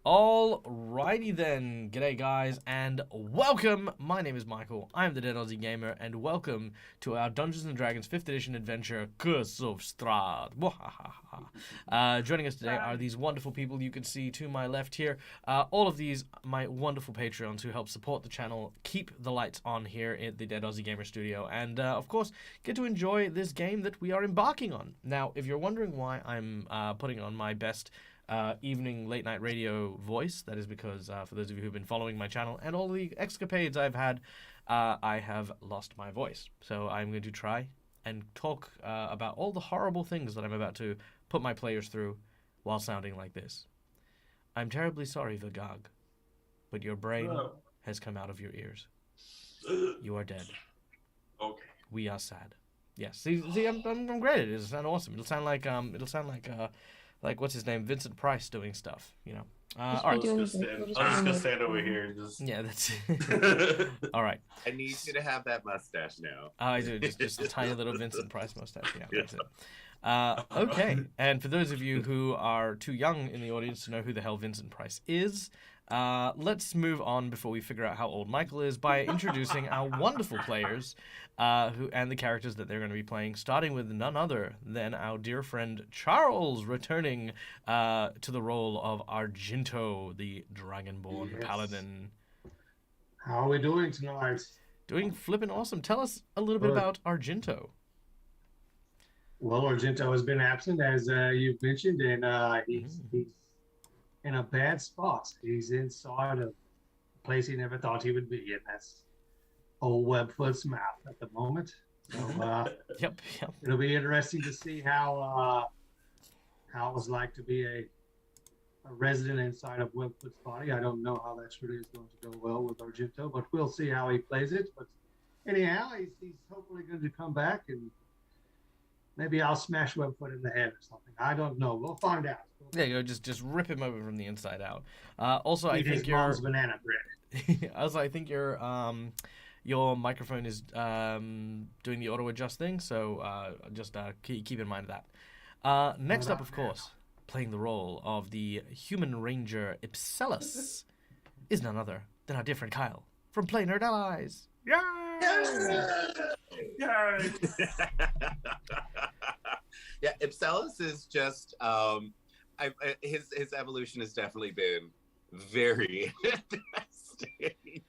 Alrighty then, g'day guys, and welcome. My name is Michael. I am the Dead Aussie Gamer, and welcome to our Dungeons and Dragons 5th edition adventure, Curse of Strahd. Joining us today are these wonderful people you can see to my left here. All of these, my wonderful Patreons who help support the channel, keep the lights on here at the Dead Aussie Gamer Studio, and of course, get to enjoy this game that we are embarking on. Now, if you're wondering why I'm putting on my best evening late night radio voice, that is because for those of you who've been following my channel and all the escapades I've had, I have lost my voice. So I'm going to try and talk about all the horrible things that I'm about to put my players through while sounding like this. I'm terribly sorry, Vagag, but your brain has come out of your ears. You are dead. Okay. We are sad. Yes. See, I'm great. It'll sound awesome. It'll sound like what's his name, Vincent Price doing stuff, you know. All right. I'll just go stand over here. Yeah, that's all right. I need you to have that mustache now. I do, just a tiny little Vincent Price mustache. Yeah, that's it. Okay, and for those of you who are too young in the audience to know who the hell Vincent Price is, let's move on before we figure out how old Michael is by introducing our wonderful players and the characters that they're going to be playing, starting with none other than our dear friend Charles, returning to the role of Argento, the Dragonborn Paladin. How are we doing tonight? Doing flippin' awesome. Tell us a little bit about Argento. Well, Argento has been absent, as you've mentioned, and he's in a bad spot. He's inside a place he never thought he would be, and that's old Webfoot's mouth at the moment. So, Yep. It'll be interesting to see how it was like to be a resident inside of Webfoot's body. I don't know how that really is going to go well with Argento, but we'll see how he plays it. But anyhow, he's hopefully going to come back, and maybe I'll smash Webfoot in the head or something. I don't know. We'll find out. There you go. Just rip him over from the inside out. Also, I Eat think his mom's banana bread. also, I think your microphone is doing the auto adjust thing, so just keep in mind of that. Next up, of course, playing the role of the human ranger Ipsellus is none other than our dear friend Kyle from Play Nerd Allies. Yeah, Ipsellus is just his evolution has definitely been very interesting.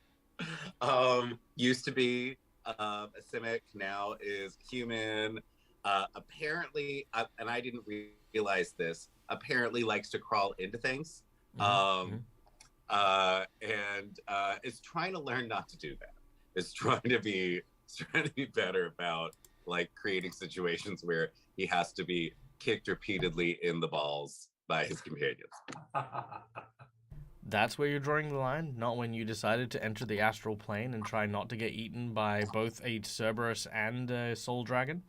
Used to be a Simic, now is human. Apparently, and I didn't realize this, apparently likes to crawl into things. And is trying to learn not to do that. Is trying to be better about like creating situations where he has to be kicked repeatedly in the balls by his companions. That's where you're drawing the line, not when you decided to enter the astral plane and try not to get eaten by both a Cerberus and a soul dragon.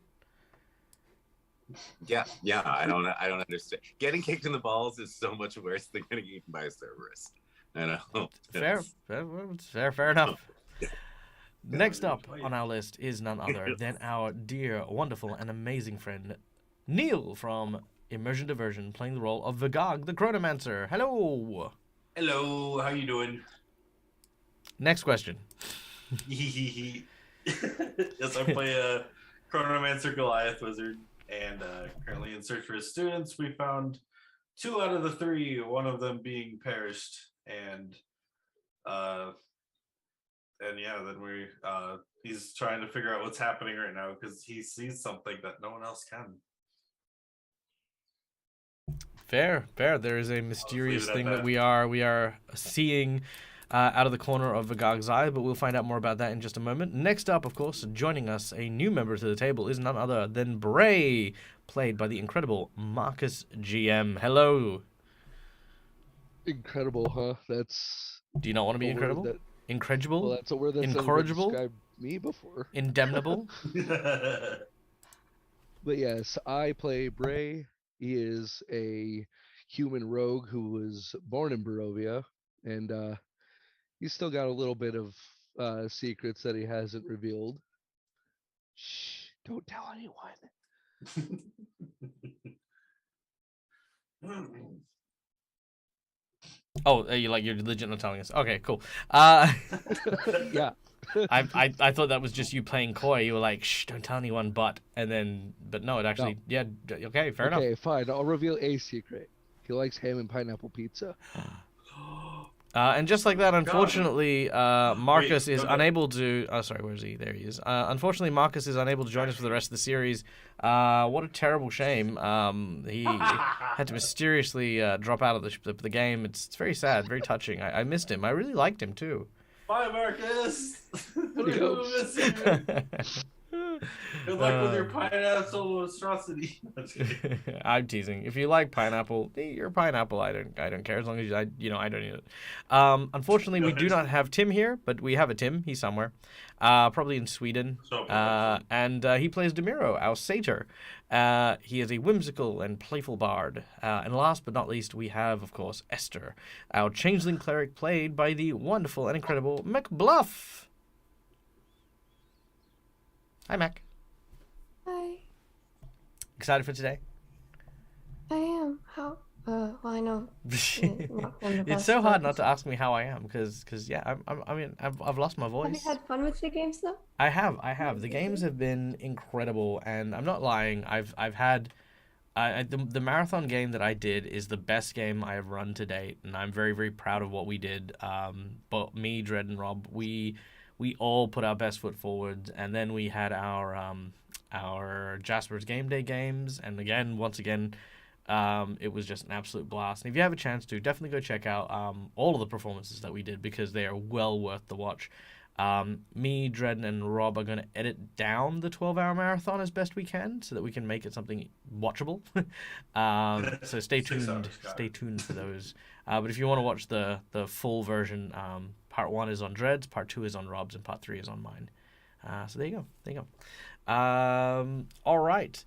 Yeah, I don't understand. Getting kicked in the balls is so much worse than getting eaten by a Cerberus. I know. Fair enough. Next up on our list is none other than our dear, wonderful, and amazing friend Neil from Immersion Diversion, playing the role of Vagag the Chronomancer. Hello. Hello, how you doing? Next question. Yes, I play a Chronomancer Goliath Wizard, and currently in search for his students. We found 2 out of the 3, one of them being perished, and yeah, then he's trying to figure out what's happening right now because he sees something that no one else can. Fair. There is a mysterious thing that we are seeing out of the corner of Vagag's eye, but we'll find out more about that in just a moment. Next up, of course, joining us, a new member to the table, is none other than Bray, played by the incredible Marcus GM. Hello. Incredible, huh? That's. Do you not want to be incredible? Incredible? Well, that's a word that's incorrigible? described me before. Indemnable? But yes, I play Bray. He is a human rogue who was born in Barovia, and he's still got a little bit of secrets that he hasn't revealed. Shh, don't tell anyone. Oh, you're legit not telling us. Okay, cool. Yeah. I thought that was just you playing coy. You were like, shh, don't tell anyone, but no, it actually, yeah, okay, fair enough. Okay, fine. I'll reveal a secret. He likes ham and pineapple pizza. And just like that, unfortunately, Marcus Wait, is no. unable to. Oh, sorry, where is he? There he is. Unfortunately, Marcus is unable to join us for the rest of the series. What a terrible shame. He had to mysteriously drop out of the game. It's very sad, very touching. I missed him. I really liked him too. Bye, Marcus. He hopes. Good luck with your pineapple monstrosity. I'm teasing. If you like pineapple, you're pineapple. I don't care as long as I don't eat it. Unfortunately, we do not have Tim here, but we have a Tim. He's somewhere, probably in Sweden. And he plays Demiro, our satyr. He is a whimsical and playful bard. And last but not least, we have, of course, Esther, our changeling cleric, played by the wonderful and incredible McBluff. Hi, Mac. Hi. Excited for today? I am. How? Well, I know. It's so hard not to ask me how I am, because yeah, I've lost my voice. Have you had fun with the games though? I have. The games have been incredible, and I'm not lying. I've had, the marathon game that I did is the best game I have run to date, and I'm very, very proud of what we did. But me, Dredd, and Rob, we all put our best foot forward, and then we had our Jasper's Game Day games, and once again, it was just an absolute blast. And if you have a chance to, definitely go check out all of the performances that we did, because they are well worth the watch. Me, Dredd, and Rob are going to edit down the 12-hour marathon as best we can, so that we can make it something watchable. So stay tuned. Stay tuned for those. But if you want to watch the full version, part 1 is on Dredd's, part 2 is on Rob's, and part 3 is on mine. So there you go. All right.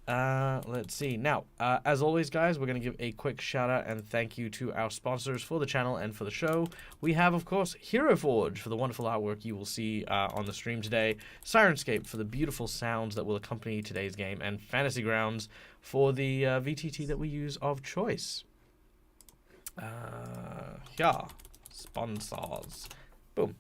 Let's see. Now, as always, guys, we're going to give a quick shout out and thank you to our sponsors for the channel and for the show. We have, of course, Hero Forge for the wonderful artwork you will see on the stream today, Sirenscape for the beautiful sounds that will accompany today's game, and Fantasy Grounds for the VTT that we use of choice. Yeah, sponsors. Boom.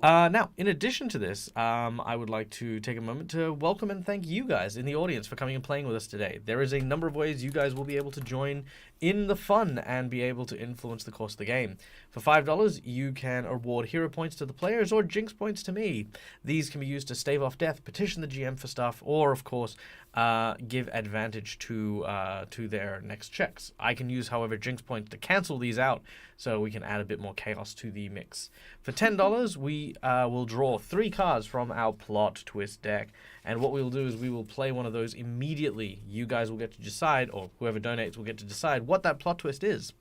Now, in addition to this, I would like to take a moment to welcome and thank you guys in the audience for coming and playing with us today. There is a number of ways you guys will be able to join in the fun and be able to influence the course of the game. For $5, you can award hero points to the players or jinx points to me. These can be used to stave off death, petition the GM for stuff, or, of course, give advantage to their next checks. I can use, however, jinx points to cancel these out, so we can add a bit more chaos to the mix. For $10, we will draw 3 cards from our plot twist deck, and what we will do is we will play one of those immediately. You guys will get to decide, or whoever donates will get to decide what that plot twist is.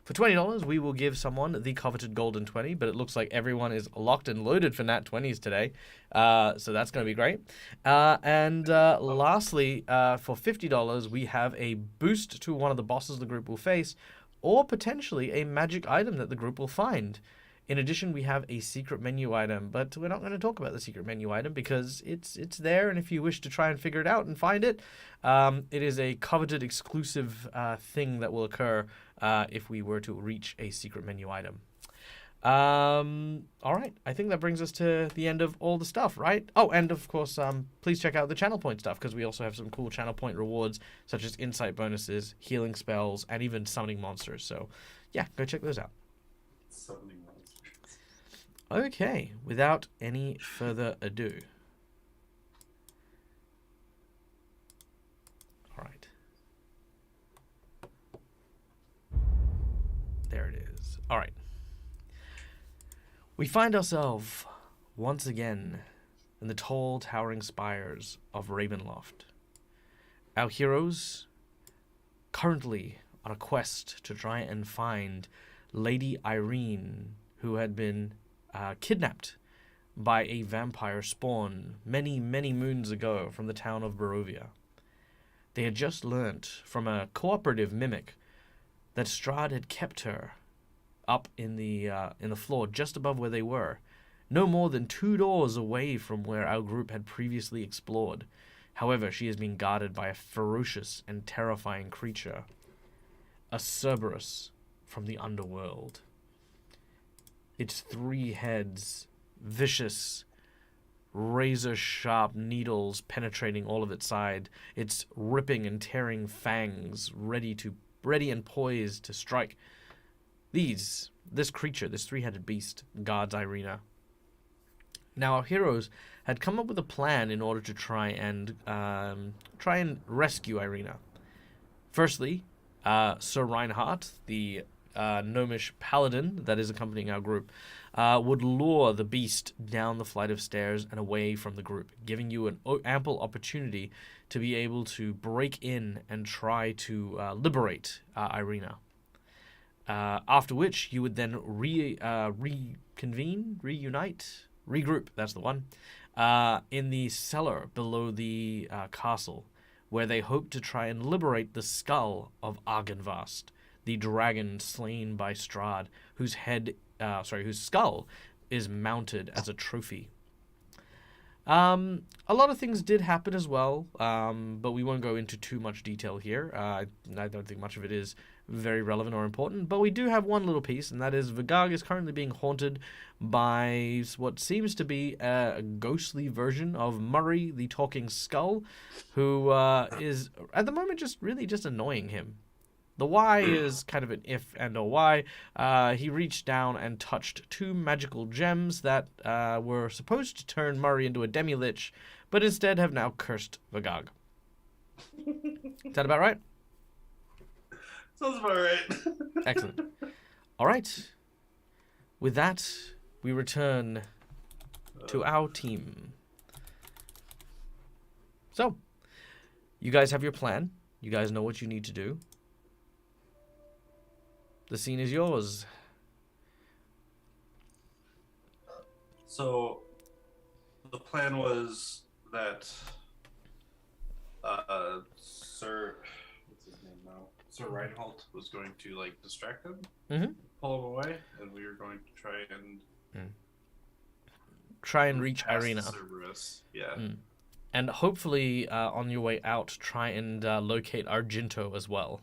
For $20, we will give someone the coveted golden 20, but it looks like everyone is locked and loaded for nat 20s today, so that's going to be great. And lastly, for $50, we have a boost to one of the bosses the group will face, or potentially a magic item that the group will find. In addition, we have a secret menu item, but we're not going to talk about the secret menu item because it's there, and if you wish to try and figure it out and find it, it is a coveted exclusive thing that will occur if we were to reach a secret menu item. All right, I think that brings us to the end of all the stuff, right? Oh, and of course, please check out the channel point stuff, because we also have some cool channel point rewards, such as insight bonuses, healing spells, and even summoning monsters. So, yeah, go check those out. Summoning monsters. Okay, without any further ado. All right. There it is. All right. We find ourselves once again in the tall, towering spires of Ravenloft. Our heroes currently on a quest to try and find Lady Irene, who had been kidnapped by a vampire spawn many, many moons ago from the town of Barovia. They had just learnt from a cooperative mimic that Strahd had kept her up in the floor just above where they were, no more than 2 doors away from where our group had previously explored. However, she is being guarded by a ferocious and terrifying creature, a Cerberus from the underworld. Its 3 heads, vicious, razor-sharp needles penetrating all of its side, its ripping and tearing fangs ready and poised to strike. This creature, this 3-headed beast, guards Irina. Now, our heroes had come up with a plan in order to try and rescue Irina. Firstly, Sir Reinhardt, the gnomish paladin that is accompanying our group, would lure the beast down the flight of stairs and away from the group, giving you an ample opportunity to be able to break in and try to liberate Irina. After which, you would then regroup, that's the one, in the cellar below the castle, where they hope to try and liberate the skull of Argynvast, the dragon slain by Strahd, whose skull is mounted as a trophy. A lot of things did happen as well, but we won't go into too much detail here. I don't think much of it is very relevant or important, but we do have one little piece, and that is Vagag is currently being haunted by what seems to be a ghostly version of Murray, the talking skull, who is at the moment just annoying him. The why is kind of an if and a why. He reached down and touched 2 magical gems that were supposed to turn Murray into a demi-lich, but instead have now cursed Vagag. Is that about right? Sounds about right. Excellent. All right. With that, we return to our team. So, you guys have your plan. You guys know what you need to do. The scene is yours. So, the plan was that Sir, what's his name now? Sir Reinhold was going to distract him, pull him away, and we were going to try and reach past Irina. Cerberus. Yeah. And hopefully, on your way out, try and locate Argento as well,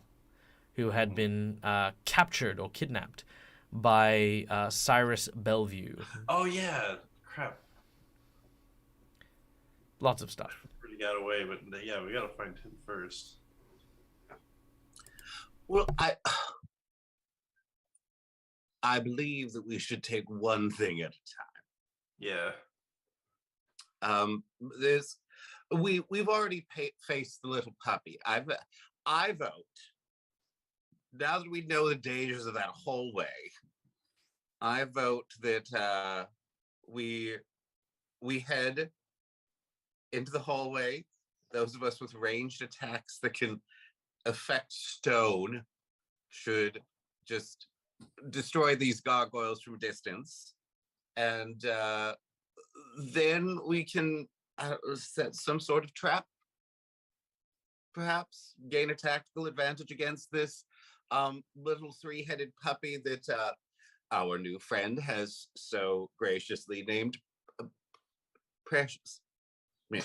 who had been captured or kidnapped by Cyrus Bellevue. Oh yeah, crap. Lots of stuff. Pretty got away, but yeah, we gotta find him first. Well, I believe that we should take one thing at a time. Yeah. We've already faced the little puppy. I vote. Now that we know the dangers of that hallway, I vote that we head into the hallway. Those of us with ranged attacks that can affect stone should just destroy these gargoyles from a distance, and then we can set some sort of trap, perhaps gain a tactical advantage against this little 3-headed puppy that our new friend has so graciously named Precious. Yeah.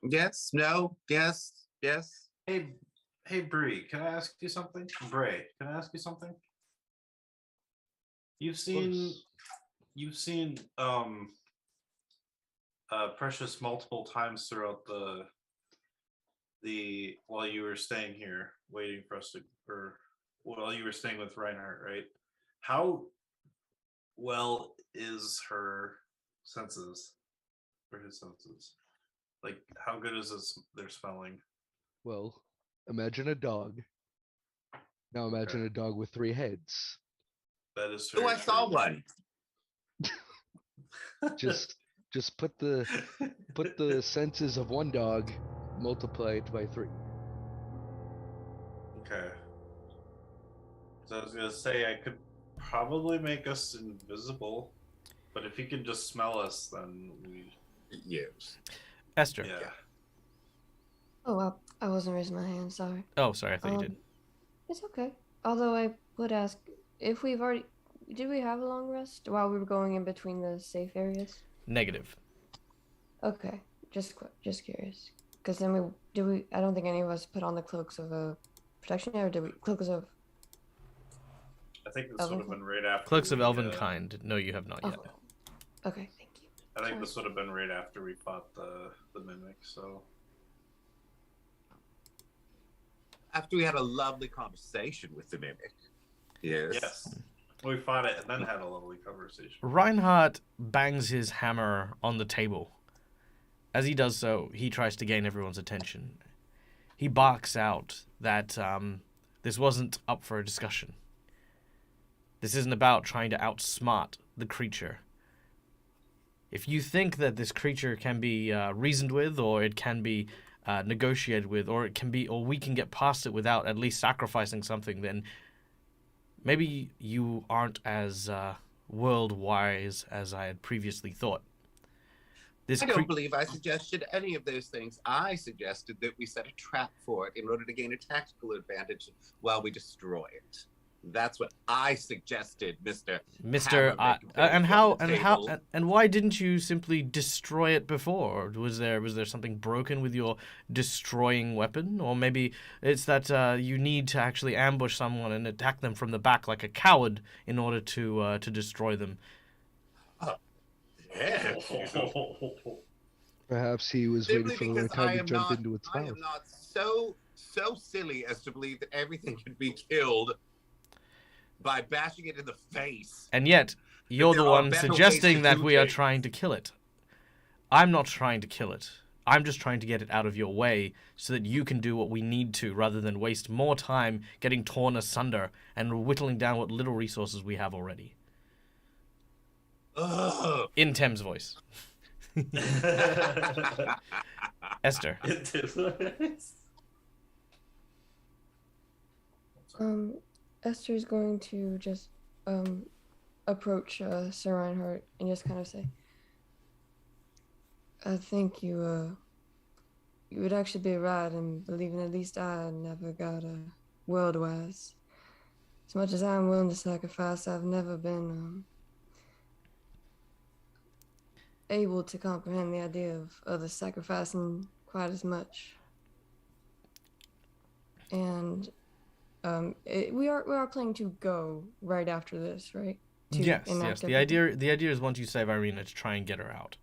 Yes, no, yes. Hey, Bree, can I ask you something? Bray, can I ask you something? You've seen Precious multiple times throughout the while you were staying here, waiting for us to, or while you were staying with Reinhardt, right? How well is her senses, or his senses? Like, how good is their smelling? Well, imagine a dog. Now imagine a dog with 3 heads. That is Oh, I saw one. Just put the senses of one dog, multiply it by 3. Okay. So I was gonna say I could probably make us invisible, but if he can just smell us, then we. Yes. Esther. Yeah. Oh, I wasn't raising my hand. Sorry. Oh, sorry, I thought you did. It's okay. Although I would ask if did we have a long rest while we were going in between the safe areas? Negative. Okay, just curious, because then did we? I don't think any of us put on the cloaks of protection, or did we? Cloaks of. I think this would have been right after. Cloaks of we, Elven kind. No, you have not Oh. yet. Okay, thank you. I think Sorry. this would have been right after we fought the mimic. So After we had a lovely conversation with the mimic. yes, we fought it and then had a lovely conversation. Reinhardt bangs his hammer on the table. As he does so, he tries to gain everyone's attention. He barks out that this wasn't up for a discussion. This isn't about trying to outsmart the creature. If you think that this creature can be reasoned with, or it can be negotiated with, or we can get past it without at least sacrificing something, then maybe you aren't as world wise as I had previously thought. I don't believe I suggested any of those things. I suggested that we set a trap for it in order to gain a tactical advantage while we destroy it. That's what I suggested, Mr. And why didn't you simply destroy it before? Was there something broken with your destroying weapon, or maybe it's that you need to actually ambush someone and attack them from the back like a coward in order to destroy them? Yeah. Perhaps he was Simply waiting for the because right time to jump into its I mouth. am not so silly as to believe that everything can be killed by bashing it in the face. And yet, you're the there are one better ways suggesting to that do we are things. trying to kill it. I'm not trying to kill it. I'm just trying to get it out of your way so that you can do what we need to, rather than waste more time getting torn asunder and whittling down what little resources we have already. Ugh. In Tem's voice. Esther. Esther's going to just approach Sir Reinhardt and just kind of say, I think you would actually be right in believing at least I never got a world wise. As much as I'm willing to sacrifice, I've never been able to comprehend the idea of others sacrificing quite as much. And we are planning to go right after this, right? To Yes. enact The idea is once you save Irina to try and get her out.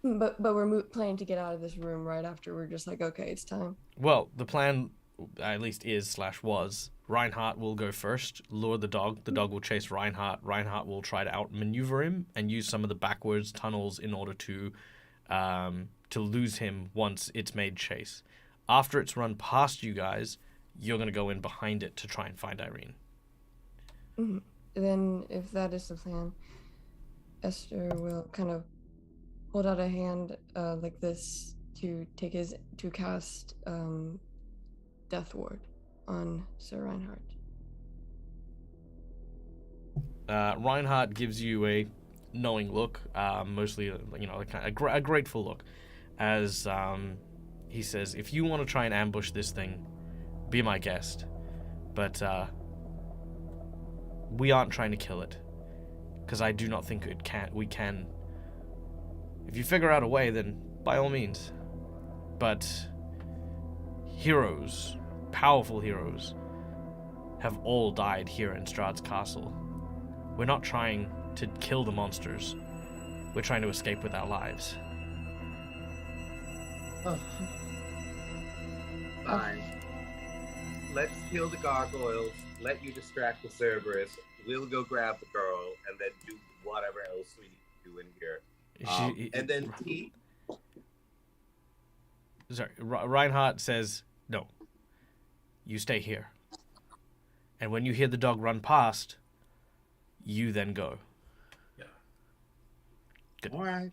But we're planning to get out of this room right after. We're just like, okay, it's time. Well, the plan, at least was, Reinhardt will go first, lure the dog. The dog will chase Reinhardt. Reinhardt will try to outmaneuver him and use some of the backwards tunnels in order to lose him once it's made chase. After it's run past you guys, you're going to go in behind it to try and find Irene. Mm-hmm. Then, if that is the plan, Esther will kind of hold out a hand like this to cast Death Ward on Sir Reinhardt. Reinhardt gives you a knowing look, mostly a grateful look, as he says, "If you want to try and ambush this thing, be my guest, but we aren't trying to kill it, because I do not think we can. If you figure out a way, then by all means. But heroes, powerful heroes, have all died here in Strahd's castle. We're not trying to kill the monsters. We're trying to escape with our lives." Fine. Let's kill the gargoyles. Let you distract the Cerberus. We'll go grab the girl and then do whatever else we do in here. And then he... Sorry, Reinhardt says, "No. You stay here. And when you hear the dog run past, you then go." Yeah. Good. All right.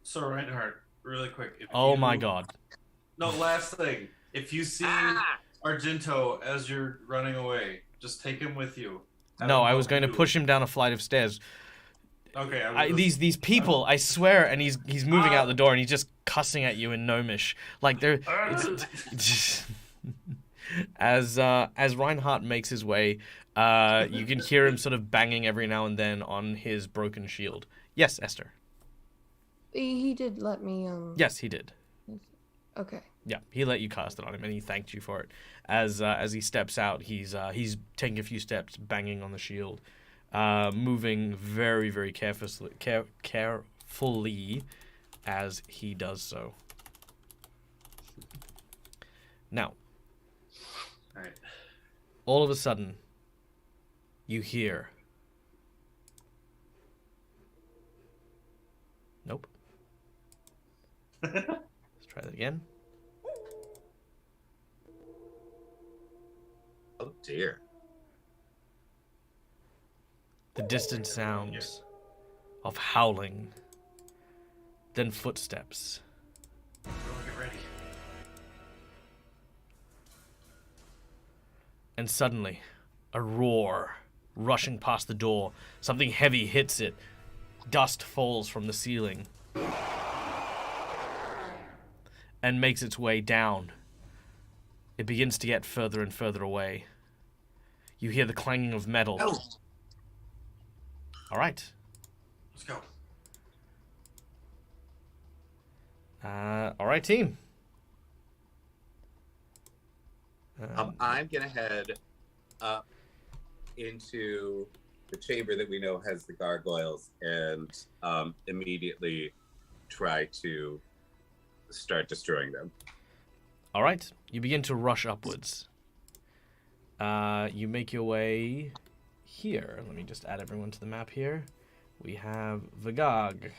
So Reinhardt, really quick. Oh my god. No, last thing. If you see Argento as you're running away, just take him with you. No, I was going to push him down a flight of stairs. Okay. These people, I swear, and he's moving out the door and he's just cussing at you in Gnomish. Like they're as Reinhardt makes his way, you can hear him sort of banging every now and then on his broken shield. Yes, Esther. He did let me Yes, he did. Okay. Yeah, he let you cast it on him, and he thanked you for it. As he steps out, he's taking a few steps, banging on the shield, moving very, very carefully as he does so. Now, All right. all of a sudden, you hear. Nope. Let's try that again. Oh dear. The distant sounds of howling, then footsteps. Everyone get ready. And suddenly, a roar rushing past the door. Something heavy hits it. Dust falls from the ceiling and makes its way down. It begins to get further and further away. You hear the clanging of metal. Oh. All right. Let's go. All right, team. I'm gonna head up into the chamber that we know has the gargoyles and immediately try to start destroying them. All right. You begin to rush upwards. You make your way here. Let me just add everyone to the map here. We have Vagag,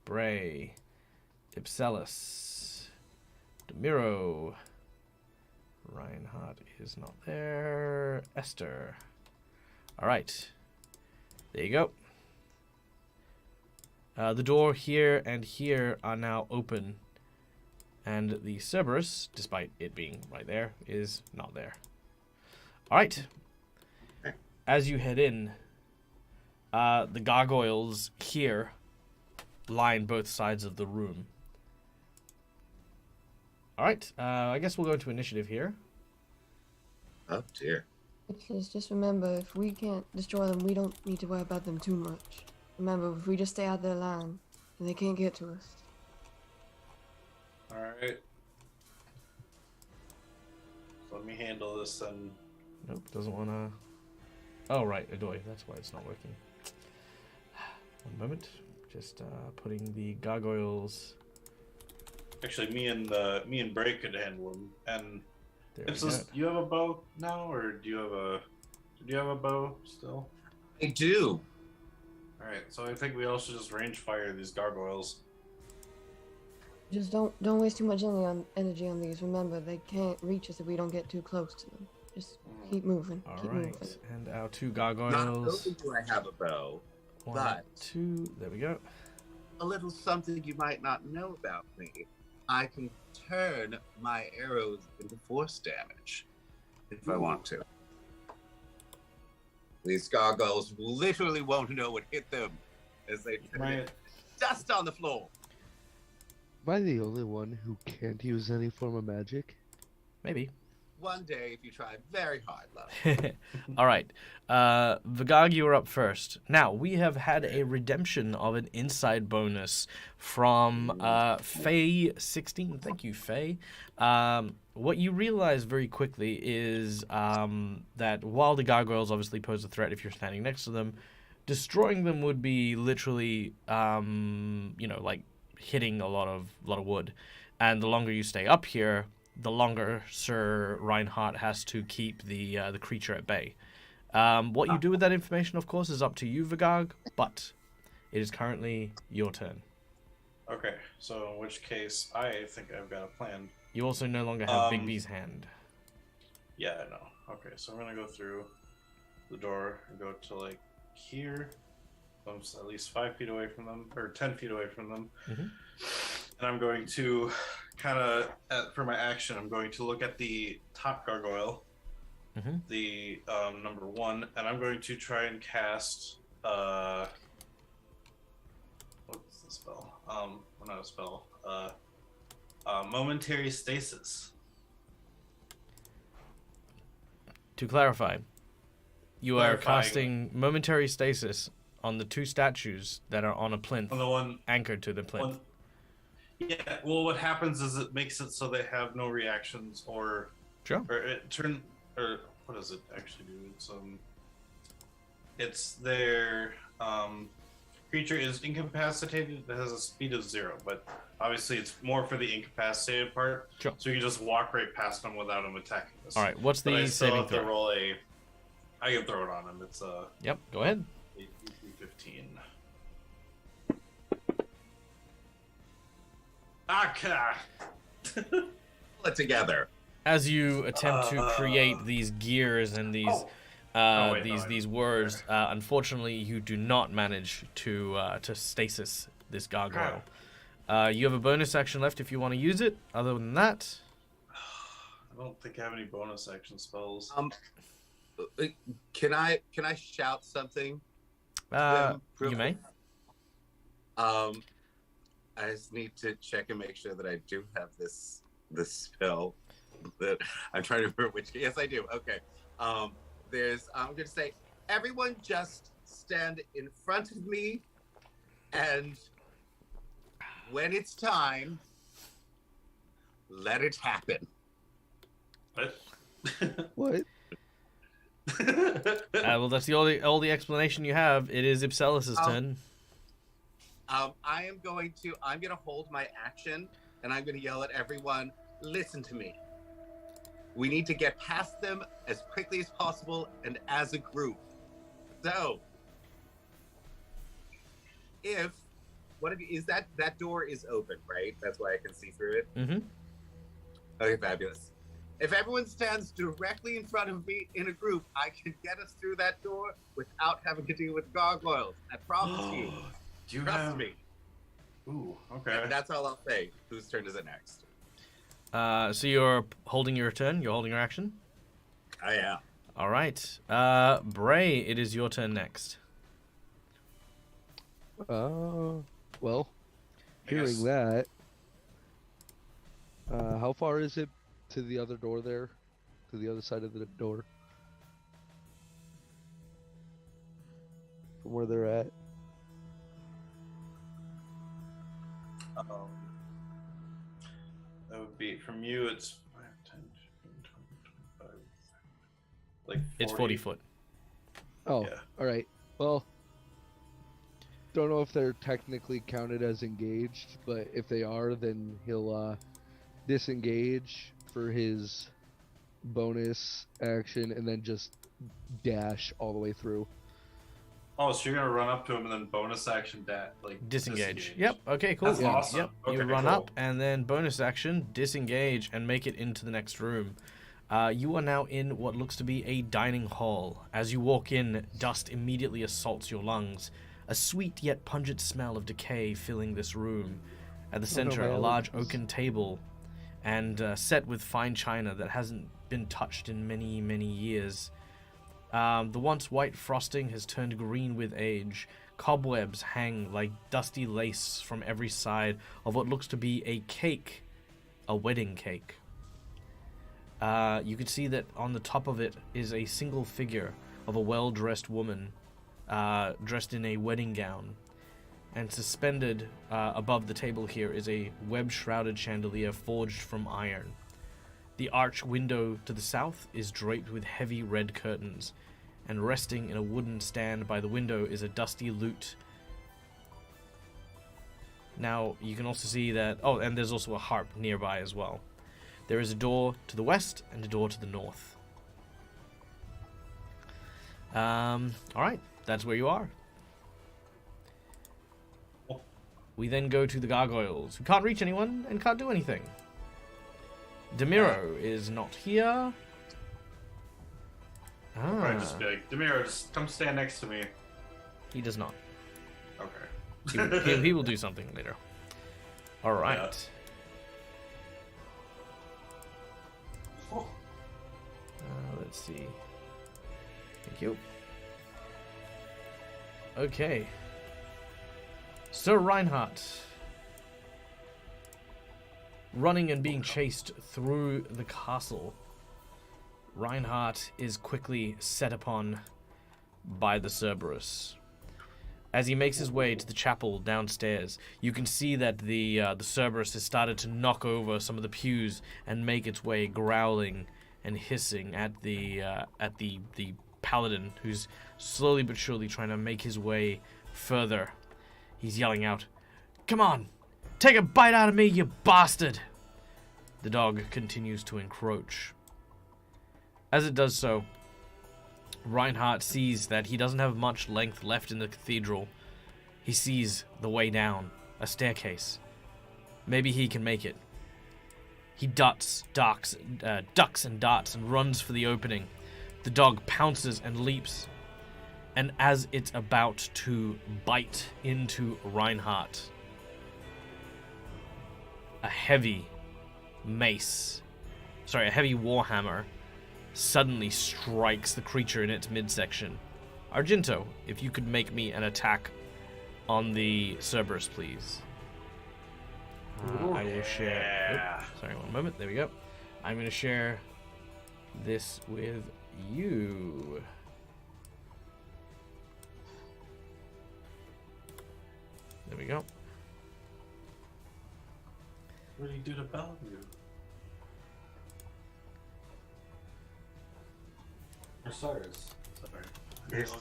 Bray, Ipselis, Demiro. Reinhardt is not there. Esther. All right. There you go. The door here and here are now open. And the Cerberus, despite it being right there, is not there. All right. As you head in, the gargoyles here line both sides of the room. All right. I guess we'll go into initiative here. Oh dear. Just remember, if we can't destroy them, we don't need to worry about them too much. Remember, if we just stay out their line, then they can't get to us. All right. So let me handle this then. Nope, doesn't want to. Oh, right, Adoy. That's why it's not working. One moment. Just putting the gargoyles. Actually, me and Bray could handle them. And There we it's go. just, you have a bow now, or do you have a bow still? I do. All right. So I think we all should just range fire these gargoyles. Just don't waste too much energy on these. Remember, they can't reach us if we don't get too close to them. Just keep moving. All keep right. moving. And our two Not gargoyles. only do I have a bow, One, but- two. There we go. a little something you might not know about me. I can turn my arrows into force damage if I want to. These gargoyles literally won't know what hit them as they turn Right. dust on the floor. Am I the only one who can't use any form of magic? Maybe. One day, if you try very hard, love. All right. Vagag, you are up first. Now, we have had a redemption of an inside bonus from Faye16. Thank you, Faye. What you realize very quickly is that while the gargoyles obviously pose a threat if you're standing next to them, destroying them would be literally, like hitting a lot of wood. And the longer you stay up here, the longer Sir Reinhardt has to keep the creature at bay. What you do with that information, of course, is up to you, Vagag, but it is currently your turn. Okay. So in which case, I think I've got a plan. You also no longer have Big B's hand. Yeah, I know. Okay, so I'm gonna go through the door and go to like here. So I'm at least 5 feet away from them, or 10 feet away from them. Mhm. And I'm going to kind of, for my action, I'm going to look at the top gargoyle, Mhm. the number 1, and I'm going to try and cast, what's the spell? Well, not a spell. Momentary stasis. To clarify, you are Clarifying. casting momentary stasis on the 2 statues that are on a plinth On the one, anchored to the plinth. one. Yeah. Well, what happens is it makes it so they have no reactions, or Sure. or what does it actually do? It's their creature is incapacitated. It has a speed of 0, but obviously it's more for the incapacitated part. Sure. So you can just walk right past them without them attacking us. All right. What's But I the still saving have to throw? roll a. I can throw it on him. It's a Yep. Go ahead. 15. Okay. Pull it together. As you attempt to create Uh, these gears and these wait, no, these words, unfortunately, you do not manage to stasis this gargoyle. You have a bonus action left if you want to use it. Other than that, I don't think I have any bonus action spells. Can I shout something? you may. I just need to check and make sure that I do have this spell. That I'm trying to remember which. Yes, I do. Okay. I'm gonna say, everyone just stand in front of me, and when it's time, let it happen. What? What? Well, that's the only explanation you have. It is Ipselis' turn. I'm gonna hold my action, and I'm gonna yell at everyone, listen to me. We need to get past them as quickly as possible and as a group. So, that door is open, right? That's why I can see through it? Mm-hmm. Okay, fabulous. If everyone stands directly in front of me in a group, I can get us through that door without having to deal with gargoyles. I promise you. Do you Trust have me. Ooh, okay. And that's all I'll say. Whose turn is it next? So you're holding your turn. You're holding your action. I am. All right. Bray, it is your turn next. Well, I guess- hearing that, how far is it to the other door there? To the other side of the door? From where they're at? That would be from you. It's 5, 10, 15, 20, 25. Like 40. It's 40 foot. Oh, Yeah. all right. Well, don't know if they're technically counted as engaged, but if they are, then he'll disengage for his bonus action and then just dash all the way through. Oh, so you're gonna run up to him and then bonus action Disengage. Yep. Okay, cool. That's awesome. Yep. Okay, you run cool. up and then bonus action, disengage, and make it into the next room. You are now in what looks to be a dining hall. As you walk in, dust immediately assaults your lungs. A sweet yet pungent smell of decay filling this room. At the center, my a large allergies. oaken table, and set with fine china that hasn't been touched in many, many years. The once white frosting has turned green with age. Cobwebs hang like dusty lace from every side of what looks to be a cake, a wedding cake. You can see that on the top of it is a single figure of a well-dressed woman, dressed in a wedding gown. And suspended above the table here is a web-shrouded chandelier forged from iron. The arch window to the south is draped with heavy red curtains, and resting in a wooden stand by the window is a dusty lute. Now, you can also see that... Oh, and there's also a harp nearby as well. There is a door to the west and a door to the north. Alright, that's where you are. We then go to the gargoyles, who can't reach anyone and can't do anything. Demiro is not here. Probably just be like, Demiro, just come stand next to me. He does not. Okay. He will do something later. Alright. Oh. Let's see. Thank you. Okay. Sir Reinhardt. Running and being chased through the castle. Reinhardt is quickly set upon by the Cerberus. As he makes his way to the chapel downstairs, you can see that the Cerberus has started to knock over some of the pews and make its way, growling and hissing at the paladin, who's slowly but surely trying to make his way further. He's yelling out, "Come on, take a bite out of me, you bastard!" The dog continues to encroach. As it does so, Reinhardt sees that he doesn't have much length left in the cathedral. He sees the way down, a staircase. Maybe he can make it. He ducks and darts and runs for the opening. The dog pounces and leaps. And as it's about to bite into Reinhardt, a heavy warhammer suddenly strikes the creature in its midsection. Argento, if you could make me an attack on the Cerberus, please. I will share. Sorry, one moment. There we go. I'm going to share this with you. There we go. What do you do to Bellevue? Or Cyrus? Sorry. Yes,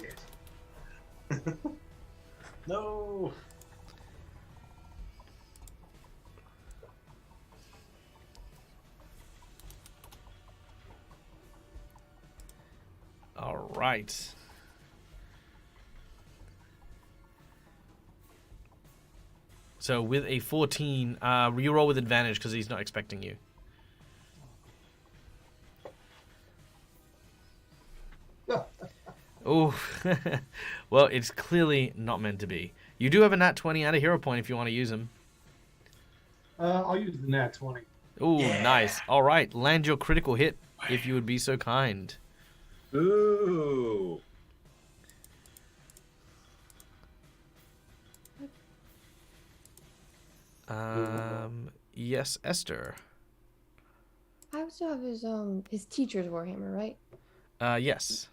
No! All right. So with a 14, reroll with advantage because he's not expecting you. Oh, well, it's clearly not meant to be. You do have a nat 20 and a hero point if you want to use them. I'll use the nat 20. Oh, nice. All right, land your critical hit if you would be so kind. Ooh. Yes, Esther. I also have his teacher's warhammer, right? Yes.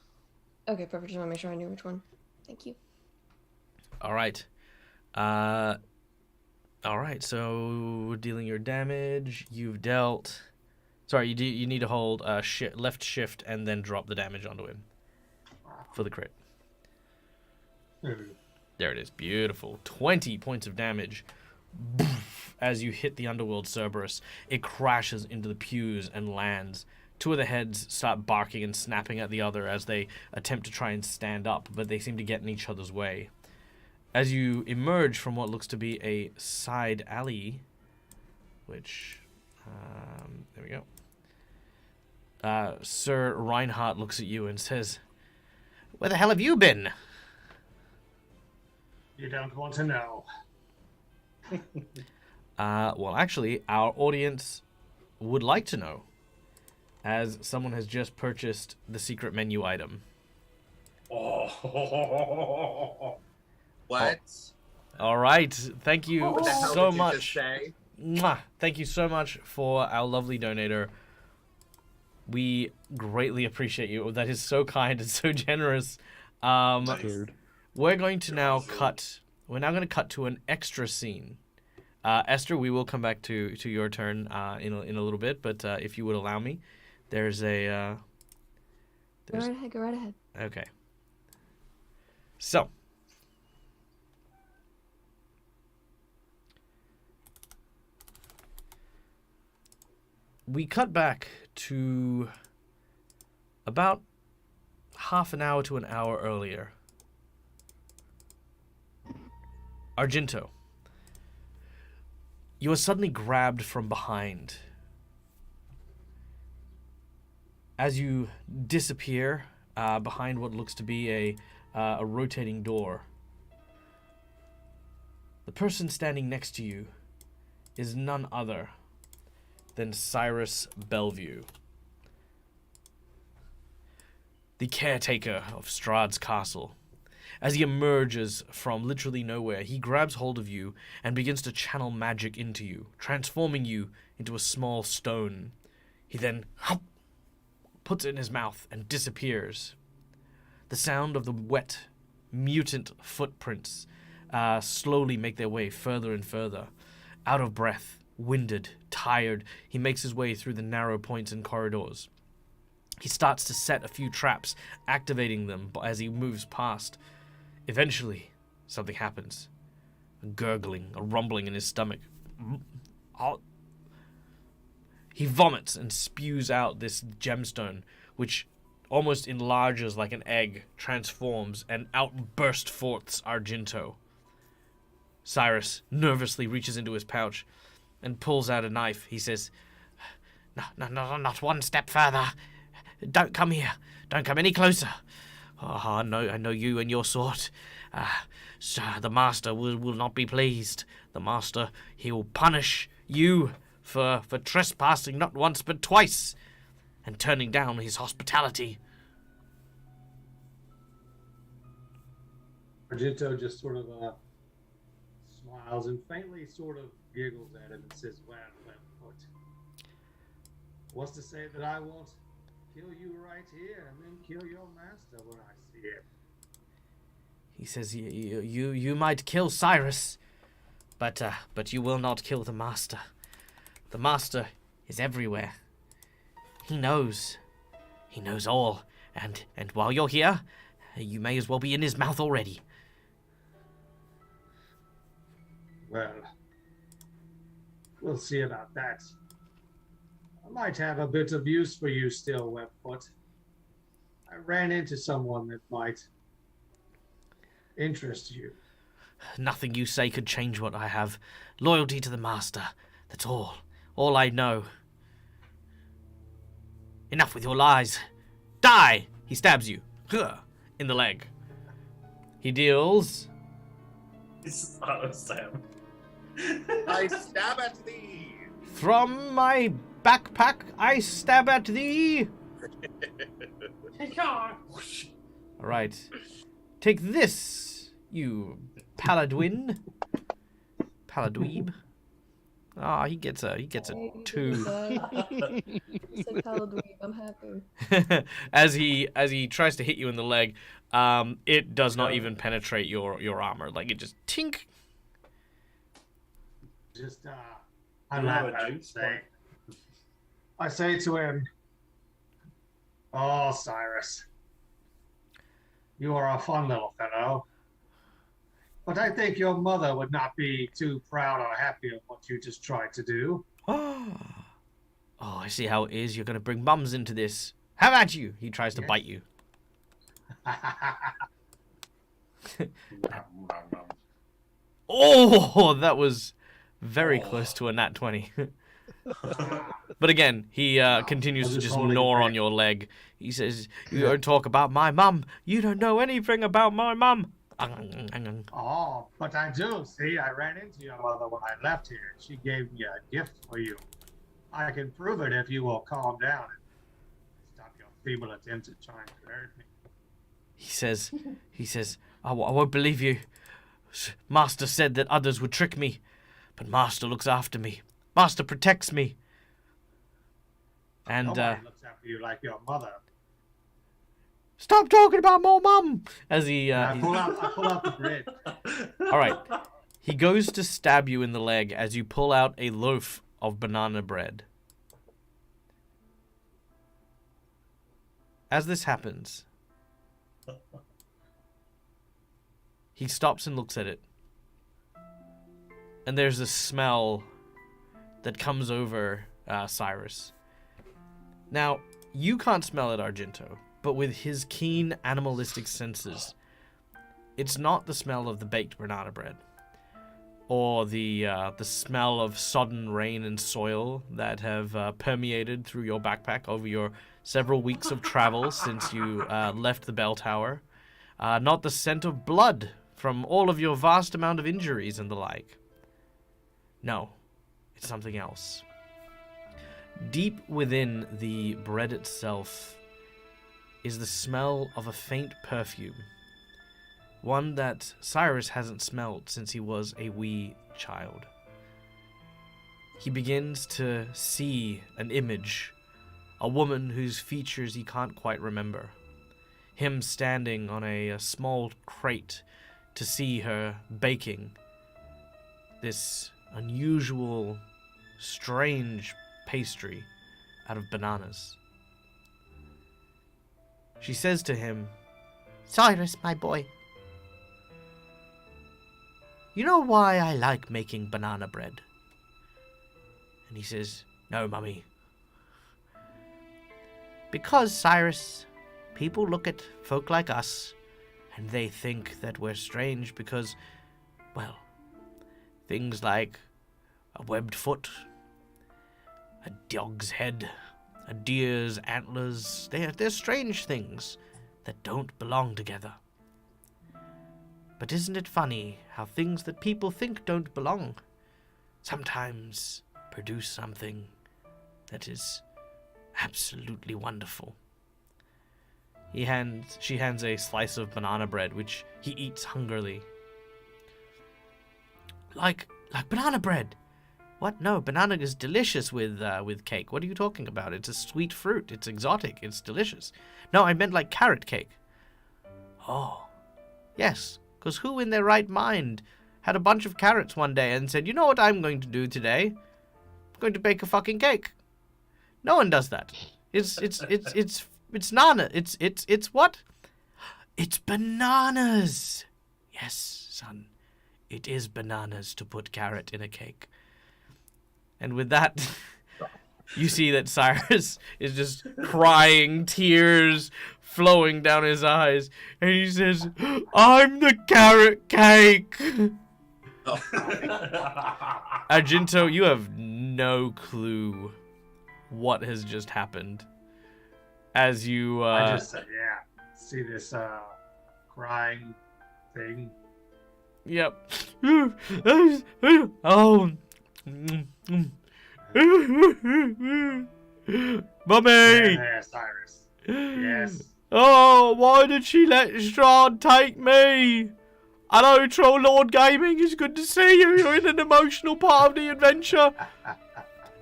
Okay, perfect. Just want to make sure I knew which one. Thank you. All right. All right. So dealing your damage, you've dealt. Sorry, you need to hold left shift and then drop the damage onto him for the crit. There it is. Beautiful. 20 points of damage. As you hit the underworld Cerberus, it crashes into the pews and lands. Two of the heads start barking and snapping at the other as they attempt to try and stand up, but they seem to get in each other's way. As you emerge from what looks to be a side alley, which, there we go. Sir Reinhardt looks at you and says, "Where the hell have you been?" You don't want to know. Well, actually, our audience would like to know, as someone has just purchased the secret menu item. Oh. What? All right. Thank you What the hell so did you just much. say? Mwah. Thank you so much for our lovely donator. We greatly appreciate you. That is so kind and so generous. We're going to now cut. We're now going to cut to an extra scene. Esther, we will come back to your turn in a little bit, but if you would allow me, there's a. Go right ahead. Okay. So. We cut back to about half an hour to an hour earlier. Argento, you are suddenly grabbed from behind. As you disappear behind what looks to be a rotating door, the person standing next to you is none other than Cyrus Bellevue, the caretaker of Strahd's castle. As he emerges from literally nowhere, he grabs hold of you and begins to channel magic into you, transforming you into a small stone. He then puts it in his mouth and disappears. The sound of the wet mutant footprints slowly make their way further and further. Out of breath, winded, tired, he makes his way through the narrow points and corridors. He starts to set a few traps, activating them as he moves past. Eventually, something happens. A gurgling, a rumbling in his stomach. He vomits and spews out this gemstone, which almost enlarges like an egg, transforms, and outburst forth Argento. Cyrus nervously reaches into his pouch and pulls out a knife. He says, No, not one step further. Don't come here. Don't come any closer. Oh, I know you and your sort. Sir, the master will not be pleased. The master, he will punish you for trespassing not once but twice and turning down his hospitality. Argento just sort of smiles and faintly sort of giggles at him and says, well put. What's to say that I won't kill you right here and then kill your master when I see him? He says, you might kill Cyrus, but you will not kill the master. The master is everywhere. He knows all, and while you're here, you may as well be in his mouth already. Well, we'll see about that. I might have a bit of use for you still, Webfoot. I ran into someone that might interest you. Nothing you say could change what I have. Loyalty to the master. That's all I know. Enough with your lies. Die! He stabs you. In the leg. He deals... It's auto stab. I stab at thee. From my backpack, I stab at thee. Alright. Take this, you paladwin. Paladweeb. Ah, he gets a 2. You said paladweeb, I'm happy. as he tries to hit you in the leg, it does not even penetrate your armor. Like, it just tink. Just, I laugh at him. I say to him, oh, Cyrus, you are a fun little fellow. But I think your mother would not be too proud or happy of what you just tried to do. Oh, I see how it is. You're going to bring mums into this. How about you? He tries to bite you. Oh, that was very close to a nat 20. But again, he continues to just gnaw on your leg. He says, you don't talk about my mum. You don't know anything about my mum. Oh, but I do. See, I ran into your mother when I left here. She gave me a gift for you. I can prove it if you will calm down and stop your feeble attempt at trying to hurt me. He says, I won't believe you. Master said that others would trick me, but Master looks after me. Master protects me. And nobody looks after you like your mother. Stop talking about my mum! As I pull out the bread. All right. He goes to stab you in the leg as you pull out a loaf of banana bread. As this happens, he stops and looks at it. And there's a smell that comes over Cyrus. Now, you can't smell it, Argento, but with his keen animalistic senses, it's not the smell of the baked banana bread or the smell of sodden rain and soil that have permeated through your backpack over your several weeks of travel since you left the bell tower. Not the scent of blood from all of your vast amount of injuries and the like. No, it's something else. Deep within the bread itself is the smell of a faint perfume. One that Cyrus hasn't smelled since he was a wee child. He begins to see an image, a woman whose features he can't quite remember. him standing on a small crate to see her baking this unusual, strange pastry out of bananas. She says to him, "Cyrus, my boy, you know why I like making banana bread?" And he says, "No, Mummy." "Because, Cyrus, people look at folk like us, and they think that we're strange because, well, things like a webbed foot, a dog's head, a deer's antlers, they're strange things that don't belong together. But isn't it funny how things that people think don't belong sometimes produce something that is absolutely wonderful?" She hands a slice of banana bread, which he eats hungrily. Like banana bread? What? No, banana is delicious with cake. What are you talking about? It's a sweet fruit. It's exotic. It's delicious. No, I meant like carrot cake. Oh, yes, because who in their right mind had a bunch of carrots one day and said, "You know what I'm going to do today? I'm going to bake a fucking cake." No one does that. It's nana. It's what? It's bananas. Yes, son. It is bananas to put carrot in a cake. And with that, you see that Cyrus is just crying, tears flowing down his eyes, and he says, "I'm the carrot cake." Argento, you have no clue what has just happened. As you, I just said, yeah, see this crying thing. Yep. Oh. Mummy! Yeah, Cyrus. Yes. Oh, why did she let Strahd take me? Hello, Troll Lord Gaming. It's good to see you. You're in an emotional part of the adventure.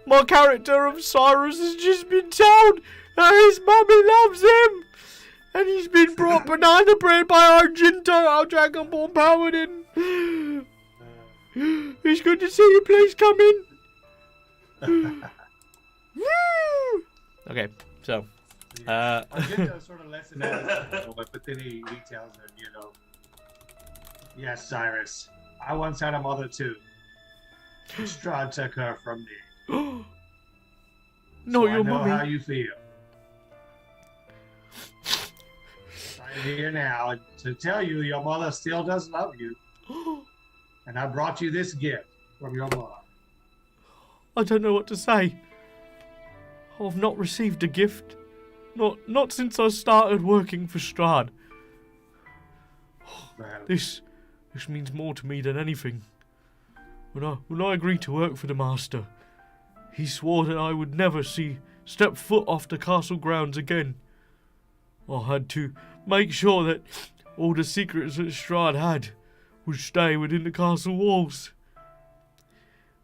My character of Cyrus has just been told that his mummy loves him. And he's been brought banana bread by Argento, our Dragonborn paladin. It's good to see you. Please come in. Okay, so. Argento sort of lets it out, but then he tells him, "Yes, Cyrus, I once had a mother too. Strahd took her from me. No, so your I know mummy. how you feel. I'm here now to tell you your mother still does love you. And I brought you this gift from your mother." I don't know what to say. I've not received a gift. Not since I started working for Strahd. Well, This means more to me than anything. When I agreed to work for the Master, he swore that I would never step foot off the castle grounds again. I had to make sure that all the secrets that Strahd had would stay within the castle walls.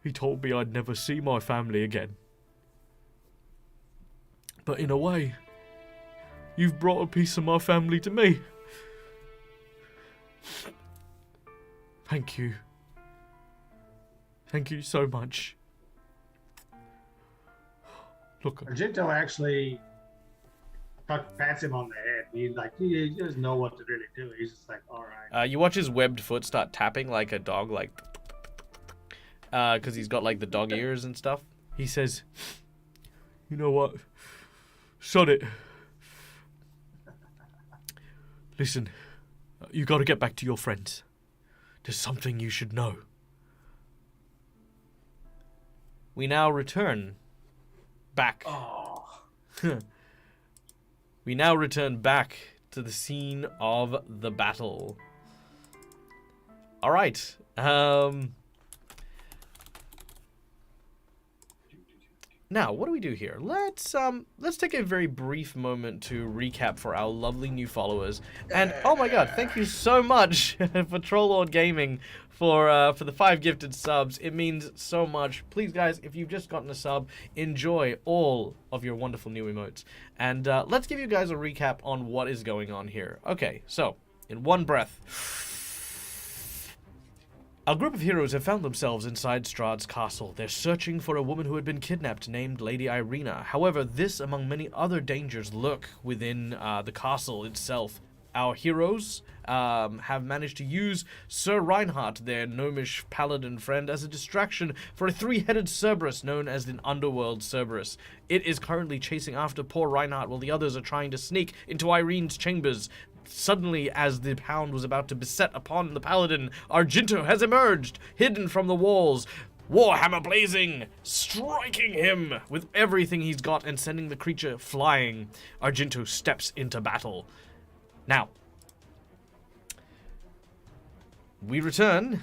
He told me I'd never see my family again. But in a way, you've brought a piece of my family to me. Thank you. Thank you so much. Look, Argento actually pats him on the head. He doesn't know what to really do. He's just like, all right. you watch his webbed foot start tapping like a dog, like, because he's got like the dog ears and stuff. He says, "You know what? Sod it. Listen, you got to get back to your friends. There's something you should know." We now return back. Oh. We now return back to the scene of the battle. All right. Now, what do we do here? Let's take a very brief moment to recap for our lovely new followers. And oh my god, thank you so much for Trollord Gaming for the 5 gifted subs. It means so much. Please guys, if you've just gotten a sub, enjoy all of your wonderful new emotes. And let's give you guys a recap on what is going on here. Okay, so in one breath, a group of heroes have found themselves inside Strahd's castle. They're searching for a woman who had been kidnapped named Lady Irina. However, this, among many other dangers, lurk within the castle itself. Our heroes have managed to use Sir Reinhardt, their gnomish paladin friend, as a distraction for a 3-headed Cerberus known as the Underworld Cerberus. It is currently chasing after poor Reinhardt while the others are trying to sneak into Irene's chambers. Suddenly, as the hound was about to beset upon the paladin, Argento has emerged, hidden from the walls, warhammer blazing, striking him with everything he's got and sending the creature flying. Argento steps into battle. Now, we return.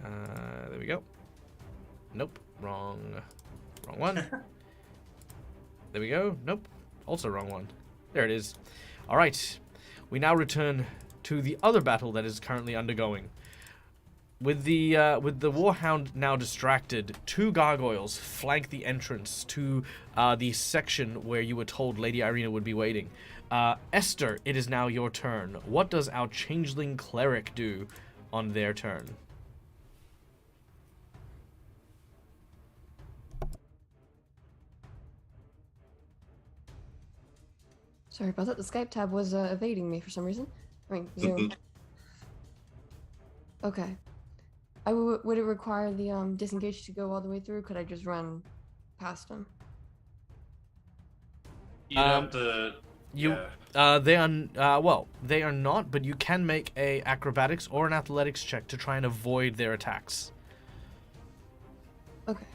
There we go. Nope, wrong one. There we go. Nope. Also wrong one. There it is. All right. We now return to the other battle that is currently undergoing. With the Warhound now distracted, 2 gargoyles flank the entrance to the section where you were told Lady Irina would be waiting. Esther, it is now your turn. What does our changeling cleric do on their turn? Sorry about that. The Skype tab was evading me for some reason. I mean, Zoom. Okay. Would it require the disengage to go all the way through? Could I just run past him? You have to. They are not, but you can make a acrobatics or an athletics check to try and avoid their attacks. Okay.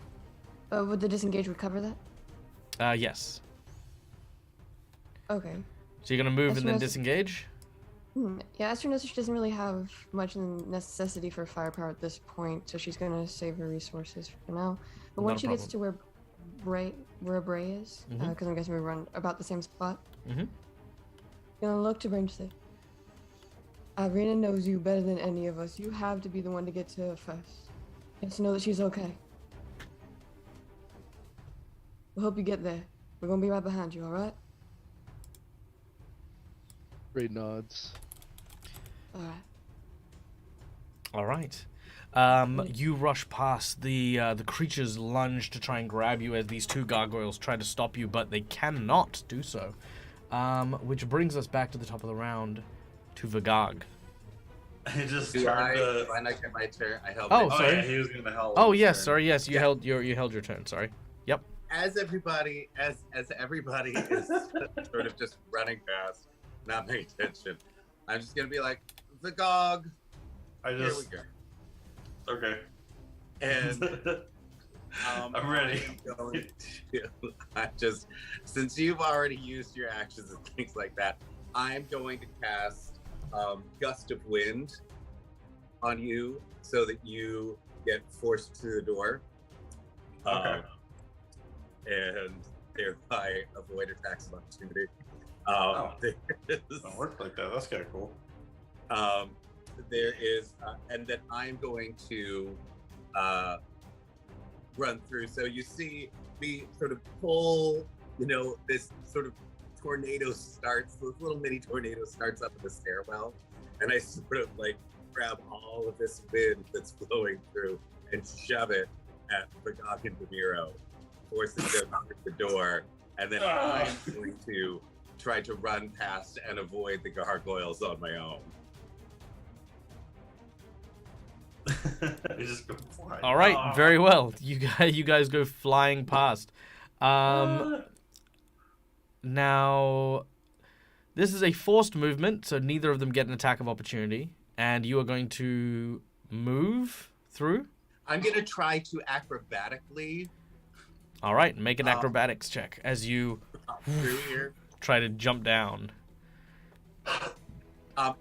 Would the disengage would cover that? Yes. Okay. So you're gonna move Esther and then knows- disengage? Yeah, Esther knows she doesn't really have much necessity for firepower at this point, so she's gonna save her resources for now. But Not once a she gets to where Bray is, because I'm guessing we run about the same spot, gonna look to Bray and say, Irina knows you better than any of us. You have to be the one to get to her first. You have to know that she's okay. We hope you get there. We're gonna be right behind you, alright? Great nods. Alright. All right. You rush past the creatures lunge to try and grab you as these 2 gargoyles try to stop you, but they cannot do so. Which brings us back to the top of the round to Vagag. I just Do turned I, to. when I get my turn, I help. Oh, it. sorry. Yeah, he was gonna help. Oh his yes, turn. sorry, yes, you Yeah. held your turn. Sorry. Yep. As everybody is sort of just running past, not paying attention, I'm just gonna be like, the Gog. I Here we just. go. Okay. And I'm ready. I just, since you've already used your actions and things like that, I'm going to cast Gust of Wind on you so that you get forced to the door. Okay. And thereby avoid attacks of opportunity. Don't work like that. That's kind of cool. There is, and then I'm going to run through. So you see me sort of pull, this sort of tornado starts, this little mini tornado starts up in the stairwell, and I sort of like grab all of this wind that's flowing through and shove it at Vagog and Demiro, force it to knock the door, and then I'm going to try to run past and avoid the gargoyles on my own. I just go flying. All right, very well. You guys go flying past. Now, this is a forced movement, so neither of them get an attack of opportunity, and you are going to move through. I'm going to try to acrobatically All right, make an acrobatics check as you through here. try to jump down.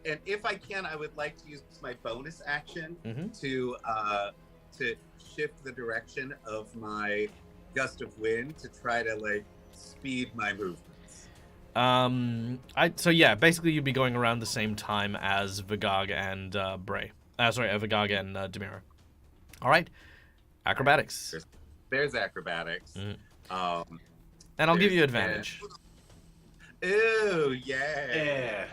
And if I can, I would like to use my bonus action Mhm. to shift the direction of my gust of wind to try to like speed my movements. So yeah, basically you'd be going around the same time as Vigag and Bray. Vigag and Demira. All right, acrobatics. There's acrobatics. And I'll give you advantage. Ooh, yeah.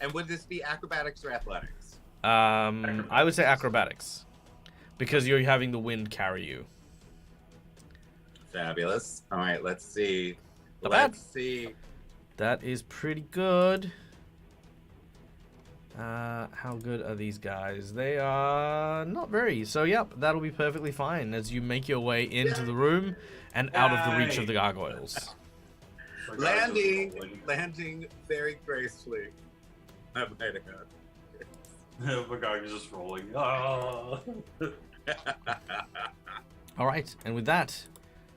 And would this be acrobatics or athletics? I would say acrobatics, because you're having the wind carry you. Fabulous. All right, let's see. Not bad. Let's see. That is pretty good. How good are these guys? They are not very. So, yep, that'll be perfectly fine as you make your way into the room and out of the reach of the gargoyles. Landing very gracefully. I might add. Vigag is just rolling. Oh. All right, and with that,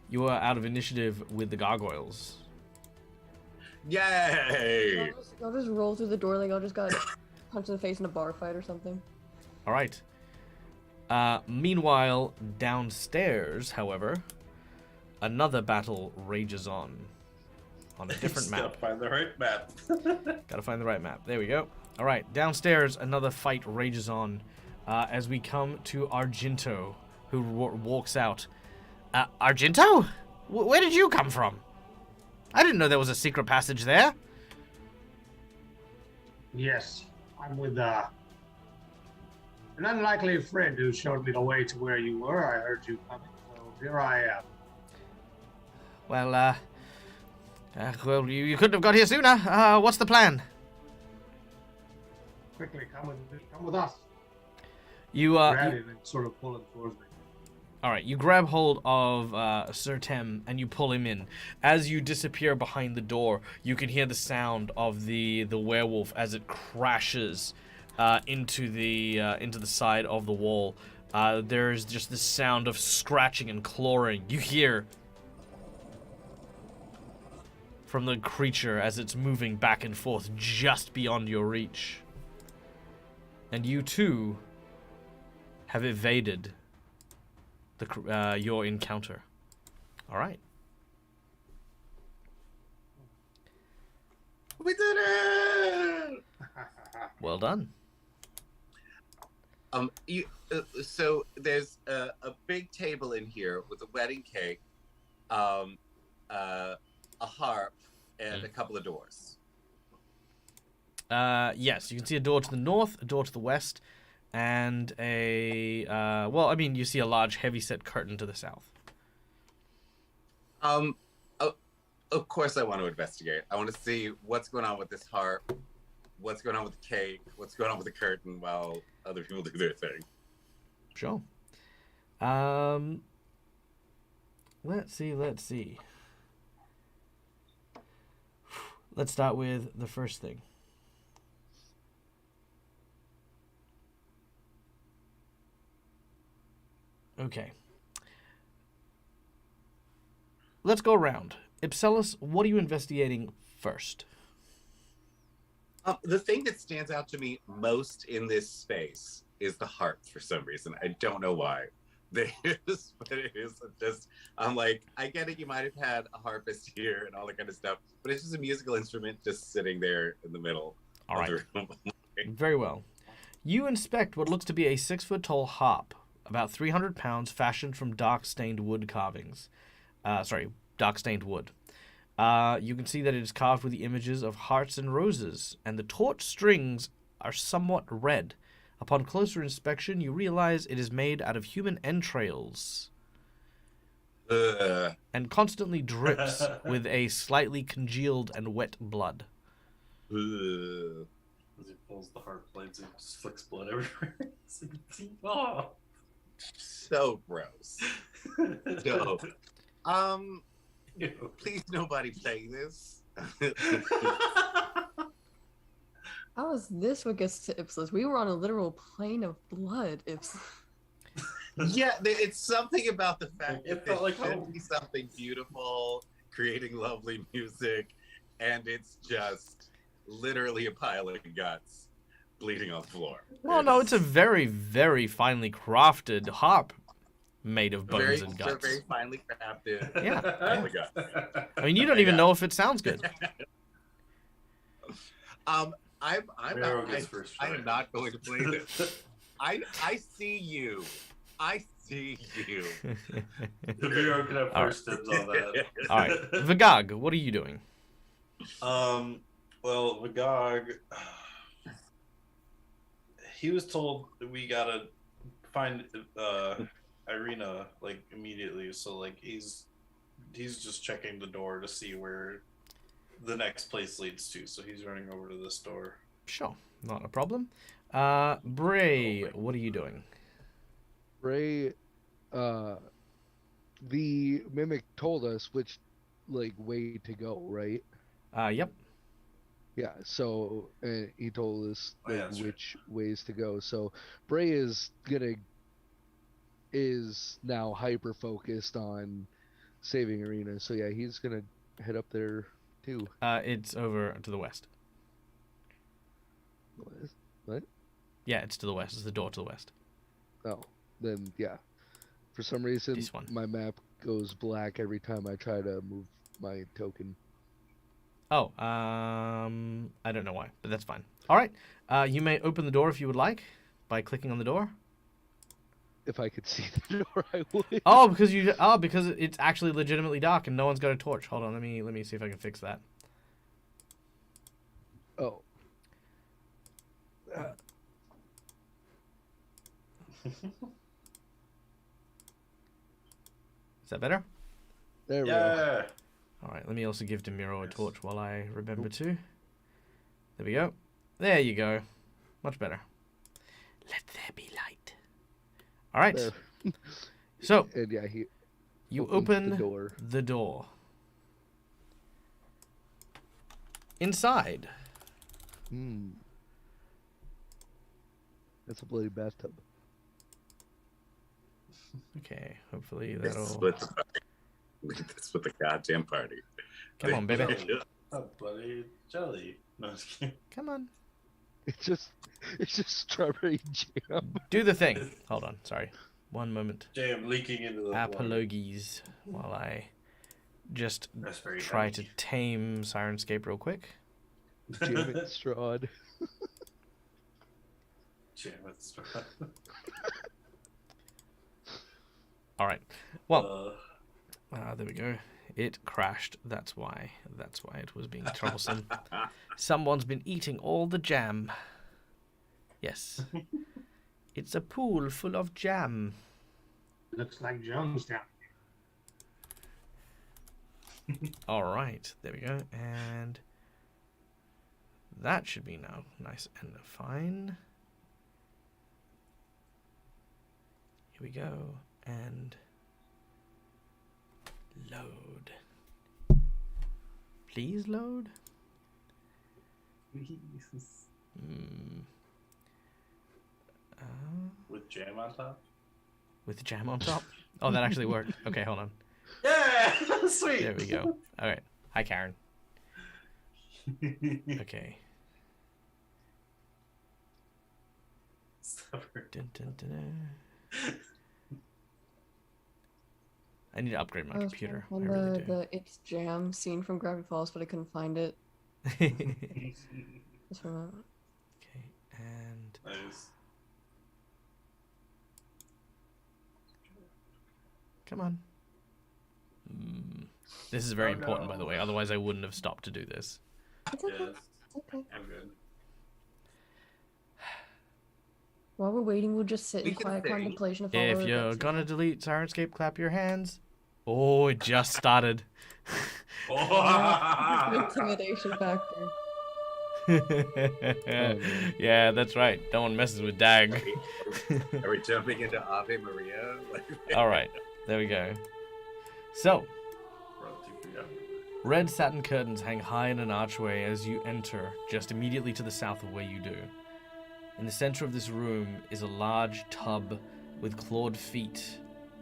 you are out of initiative with the gargoyles. Yay! I'll just roll through the door like I just got punched in the face in a bar fight or something. All right. Meanwhile, downstairs, however, another battle rages on a different map. Gotta find the right map. Gotta find the right map. There we go. All right, downstairs, another fight rages on as we come to Argento, who walks out. Argento? Where did you come from? I didn't know there was a secret passage there. Yes, I'm with an unlikely friend who showed me the way to where you were. I heard you coming, so here I am. Well, you couldn't have got here sooner. What's the plan? Quickly, come with us. You Grab him and sort of pull him towards me. All right, you grab hold of Sir Tem and you pull him in. As you disappear behind the door, you can hear the sound of the werewolf as it crashes into the side of the wall. There's just this sound of scratching and clawing. You hear from the creature as it's moving back and forth just beyond your reach. And you too have evaded your encounter. All right. We did it! Well done. So there's a big table in here with a wedding cake, a harp, and a couple of doors. Yes, you can see a door to the north, a door to the west, and you see a large heavy-set curtain to the south. Of course I want to investigate. I want to see what's going on with this harp, what's going on with the cake, what's going on with the curtain while other people do their thing. Sure. Let's see. Let's start with the first thing. Okay. Let's go around. Ipselis, what are you investigating first? The thing that stands out to me most in this space is the harp for some reason. I don't know why. But it is just, I'm like, I get it, you might have had a harpist here and all that kind of stuff, but it's just a musical instrument just sitting there in the middle of the room. Very well. You inspect what looks to be a 6-foot-tall harp, about 300 pounds, fashioned from dark-stained wood carvings. Dark-stained wood. You can see that it is carved with the images of hearts and roses, and the taut strings are somewhat red. Upon closer inspection, you realize it is made out of human entrails and constantly drips with a slightly congealed and wet blood. As he pulls the heart blades, it just flicks blood everywhere. Oh. So gross. No. Please nobody play this. How is this what gets to Ipsos? We were on a literal plane of blood, Ipsos. Yeah, it's something about the fact that It there felt like should home. be something beautiful, creating lovely music, and it's just literally a pile of guts bleeding on the floor. Well, no, it's a very, very finely crafted harp made of bones Very, and they're guts. very finely crafted. Yeah. Oh my god. I mean, you don't I even got know if it sounds good. I'm Miro not, gets first I am strike. not going to play this. I see you. I see you. The Miro can have All first dibs on that. All right, Vagag, what are you doing? Well, Magog, he was told that we gotta find Irina like immediately. So like he's just checking the door to see where the next place leads to. So he's running over to this door. Sure, not a problem. Bray, what are you doing? Bray, the mimic told us which like way to go, right? Yep. Yeah, so he told us Oh, yeah, like that's right. which ways to go. So Bray is now hyper focused on saving Arena. So yeah, he's gonna head up there too. It's over to the west. What? Yeah, it's to the west. It's the door to the west. Oh, then yeah. For some reason, This one. my map goes black every time I try to move my token. Oh, I don't know why, but that's fine. All right, you may open the door if you would like by clicking on the door. If I could see the door, I would. Oh, because it's actually legitimately dark and no one's got a torch. Hold on, let me see if I can fix that. Oh. Is that better? There we go. Yeah. All right, let me also give Demiro a torch while I remember to. There we go. There you go. Much better. Let there be light. All right. There. So And yeah, he you opens open the door. the door. Inside. Hmm. That's a bloody bathtub. Okay, hopefully This that'll. with the goddamn party. Come on, baby. Oh, bloody jelly. No, I'm just kidding. Come on. It's just strawberry jam. Do the thing. Hold on. Sorry. One moment. Jam leaking into the blood. Apologies while I just That's very try heavy. to tame Sirenscape real quick. Jam it, Strahd. Jam it. All right. Well, there we go. It crashed. That's why it was being troublesome. Someone's been eating all the jam. Yes. It's a pool full of jam. Looks like Jonestown. All right. There we go. And that should be now nice and fine. Here we go. And load. Please load. With jam on top? With jam on top. Oh, that actually worked. Okay, hold on. Yeah! Sweet! There we go. All right. Hi, Karen. Okay. Dun, dun, dun, dun. I need to upgrade my I was computer. trying I to really find the It's Jam scene from Gravity Falls, but I couldn't find it. do. Just a moment. Okay, and Nice. come on. This is very Oh, important, by the no. way. Otherwise, I wouldn't have stopped to do this. It's okay. Yes, It's okay. I'm good. While we're waiting, we'll just sit We in can quiet sing. contemplation of all If our you're adventures. gonna delete Sirenscape, clap your hands. Oh, it just started. The intimidation factor. Yeah, that's right. No one messes with Dag. Are we jumping into Ave Maria? All right, there we go. So, Bro, too free. red satin curtains hang high in an archway as you enter, just immediately to the south of where you do. In the center of this room is a large tub with clawed feet,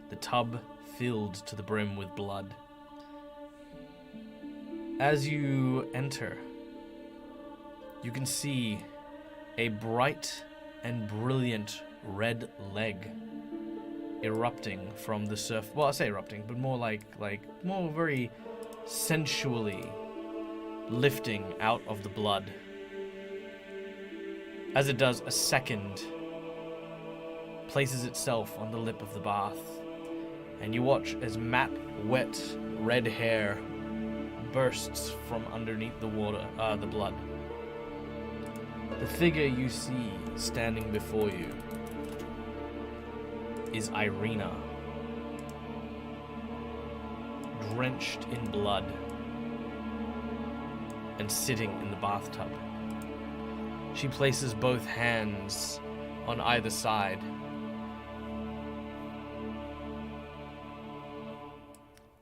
the tub filled to the brim with blood. As you enter, you can see a bright and brilliant red leg erupting from the surf. Well, I say erupting, but more like more very sensually lifting out of the blood. As it does, a second places itself on the lip of the bath, and you watch as matte, wet, red hair bursts from underneath the water, the blood. The figure you see standing before you is Irina, drenched in blood and sitting in the bathtub. She places both hands on either side.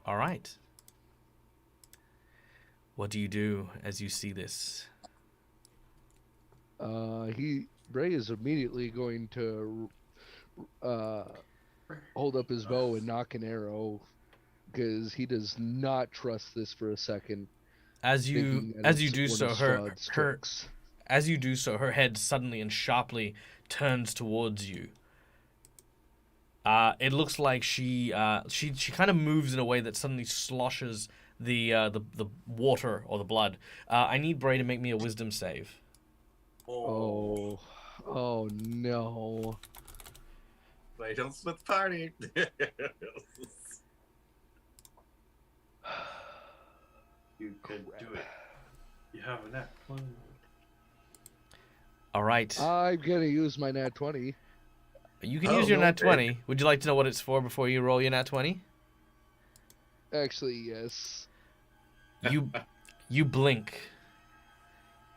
All right. What do you do as you see this? Bray is immediately going to hold up his bow and knock an arrow, because he does not trust this for a second. As you do so, her head suddenly and sharply turns towards you. It looks like she kind of moves in a way that suddenly sloshes the water or the blood. I need Bray to make me a wisdom save. Oh no! They don't split the party. You could do it. You have a nat 20. All right. I'm gonna use my nat 20. You can use your nat 20. Would you like to know what it's for before you roll your nat 20? Actually, yes. You blink,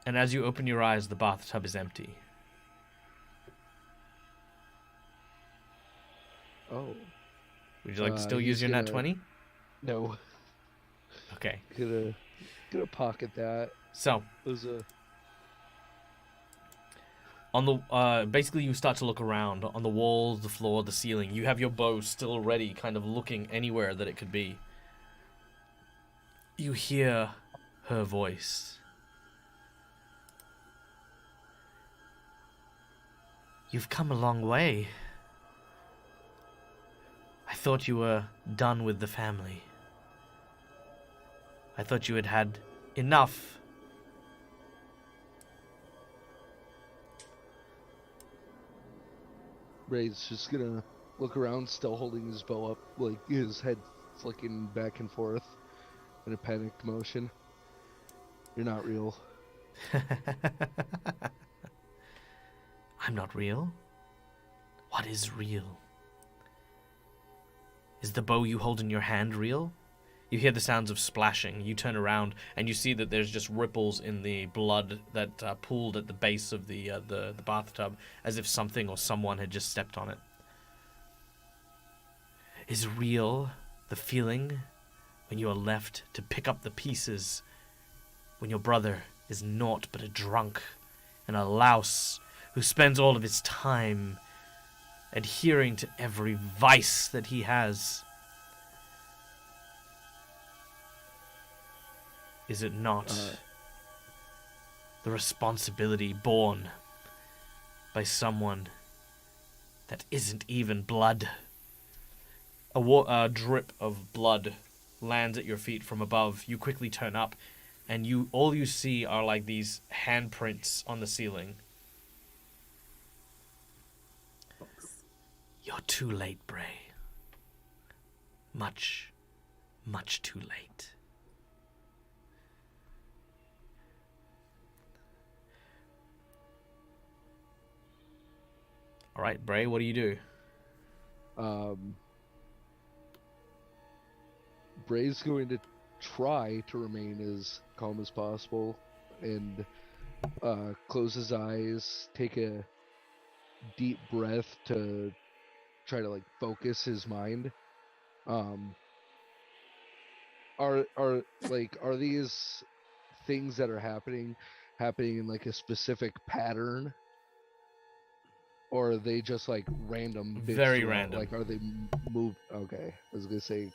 and as you open your eyes, the bathtub is empty. Oh. Would you like to still use your nat 20? No. Okay. Gonna pocket that. So. There's a. On the basically, you start to look around on the walls, the floor, the ceiling. You have your bow still ready, kind of looking anywhere that it could be. You hear her voice. You've come a long way. I thought you were done with the family. I thought you had had enough. Ray's just gonna look around, still holding his bow up, like his head flicking back and forth in a panicked motion. You're not real. I'm not real? What is real? Is the bow you hold in your hand real? You hear the sounds of splashing. You turn around and you see that there's just ripples in the blood that pooled at the base of the bathtub, as if something or someone had just stepped on it. Is real the feeling when you are left to pick up the pieces, when your brother is naught but a drunk and a louse who spends all of his time adhering to every vice that he has? Is it not the responsibility borne by someone that isn't even blood? A drip of blood lands at your feet from above. You quickly turn up, and all you see are like these handprints on the ceiling. You're too late, Bray. Much, much too late. All right, Bray, what do you do? Bray's going to try to remain as calm as possible and close his eyes, take a deep breath to try to focus his mind. Are these things that are happening in a specific pattern? Or are they just random bits? Very random. Are they moved? Okay, I was gonna say.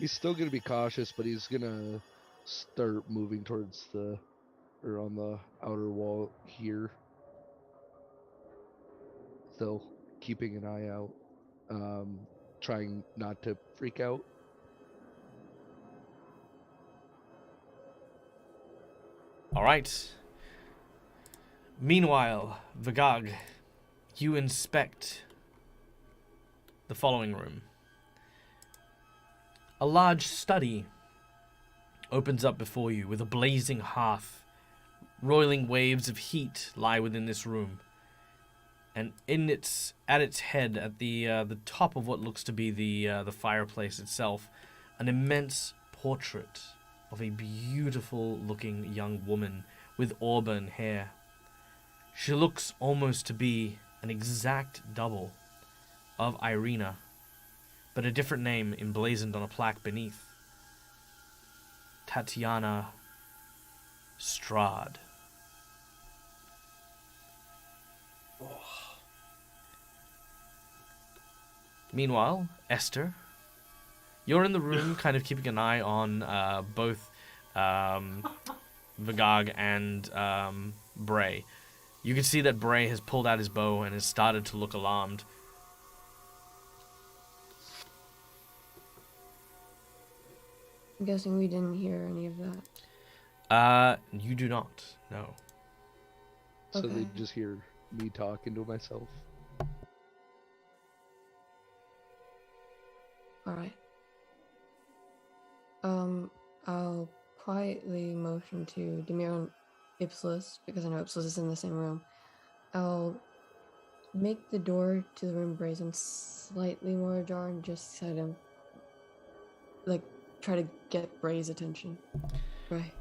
He's still gonna be cautious, but he's gonna start moving towards or on the outer wall here. Still keeping an eye out, trying not to freak out. All right. Meanwhile, Vagag, you inspect the following room. A large study opens up before you with a blazing hearth. Roiling waves of heat lie within this room. And at its head, at the top of what looks to be the fireplace itself, an immense portrait of a beautiful-looking young woman with auburn hair. She looks almost to be an exact double of Irina, but a different name emblazoned on a plaque beneath. Tatiana Strahd. Meanwhile, Esther, you're in the room kind of keeping an eye on both Vagag and Bray. You can see that Bray has pulled out his bow and has started to look alarmed. I'm guessing we didn't hear any of that. You do not, no. So they Okay. just hear me talking to myself. Alright. I'll quietly motion to Demir and Ipsilus, because I know Ipsilus is in the same room. I'll make the door to the room brazen slightly more ajar and just kind of, like, try to get Bray's attention. Right.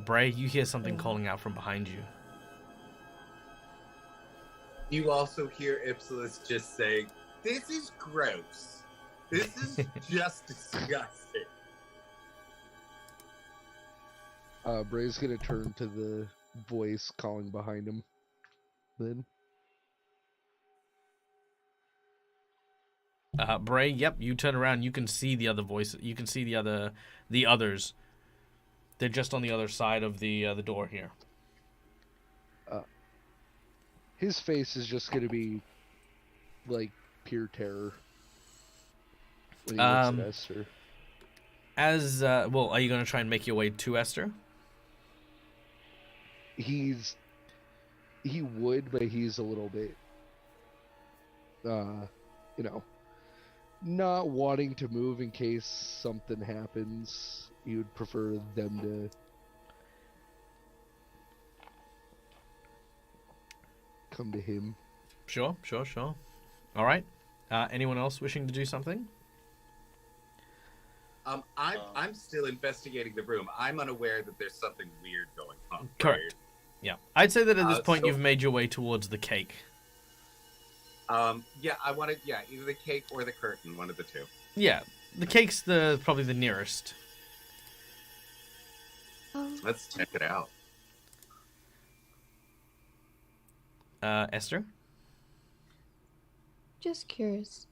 Bray, you hear something calling out from behind you. You also hear Ipsilus just saying, "This is gross. This is just disgusting." Bray's gonna turn to the voice calling behind him. Then Bray, yep, you turn around, you can see the other voice. You can see the others. They're just on the other side of the door here. his face is just gonna be like pure terror when he looks at Esther. Well, are you going to try and make your way to Esther? He would, but he's a little bit, not wanting to move in case something happens. He would prefer them to come to him. Sure. All right. Anyone else wishing to do something? I'm still investigating the room. I'm unaware that there's something weird going on. Correct. Right? Yeah. I'd say that at this point so- you've made your way towards the cake. Yeah, I wanted, either the cake or the curtain, one of the two. Yeah. The cake's probably the nearest. Let's check it out. Esther? Just curious.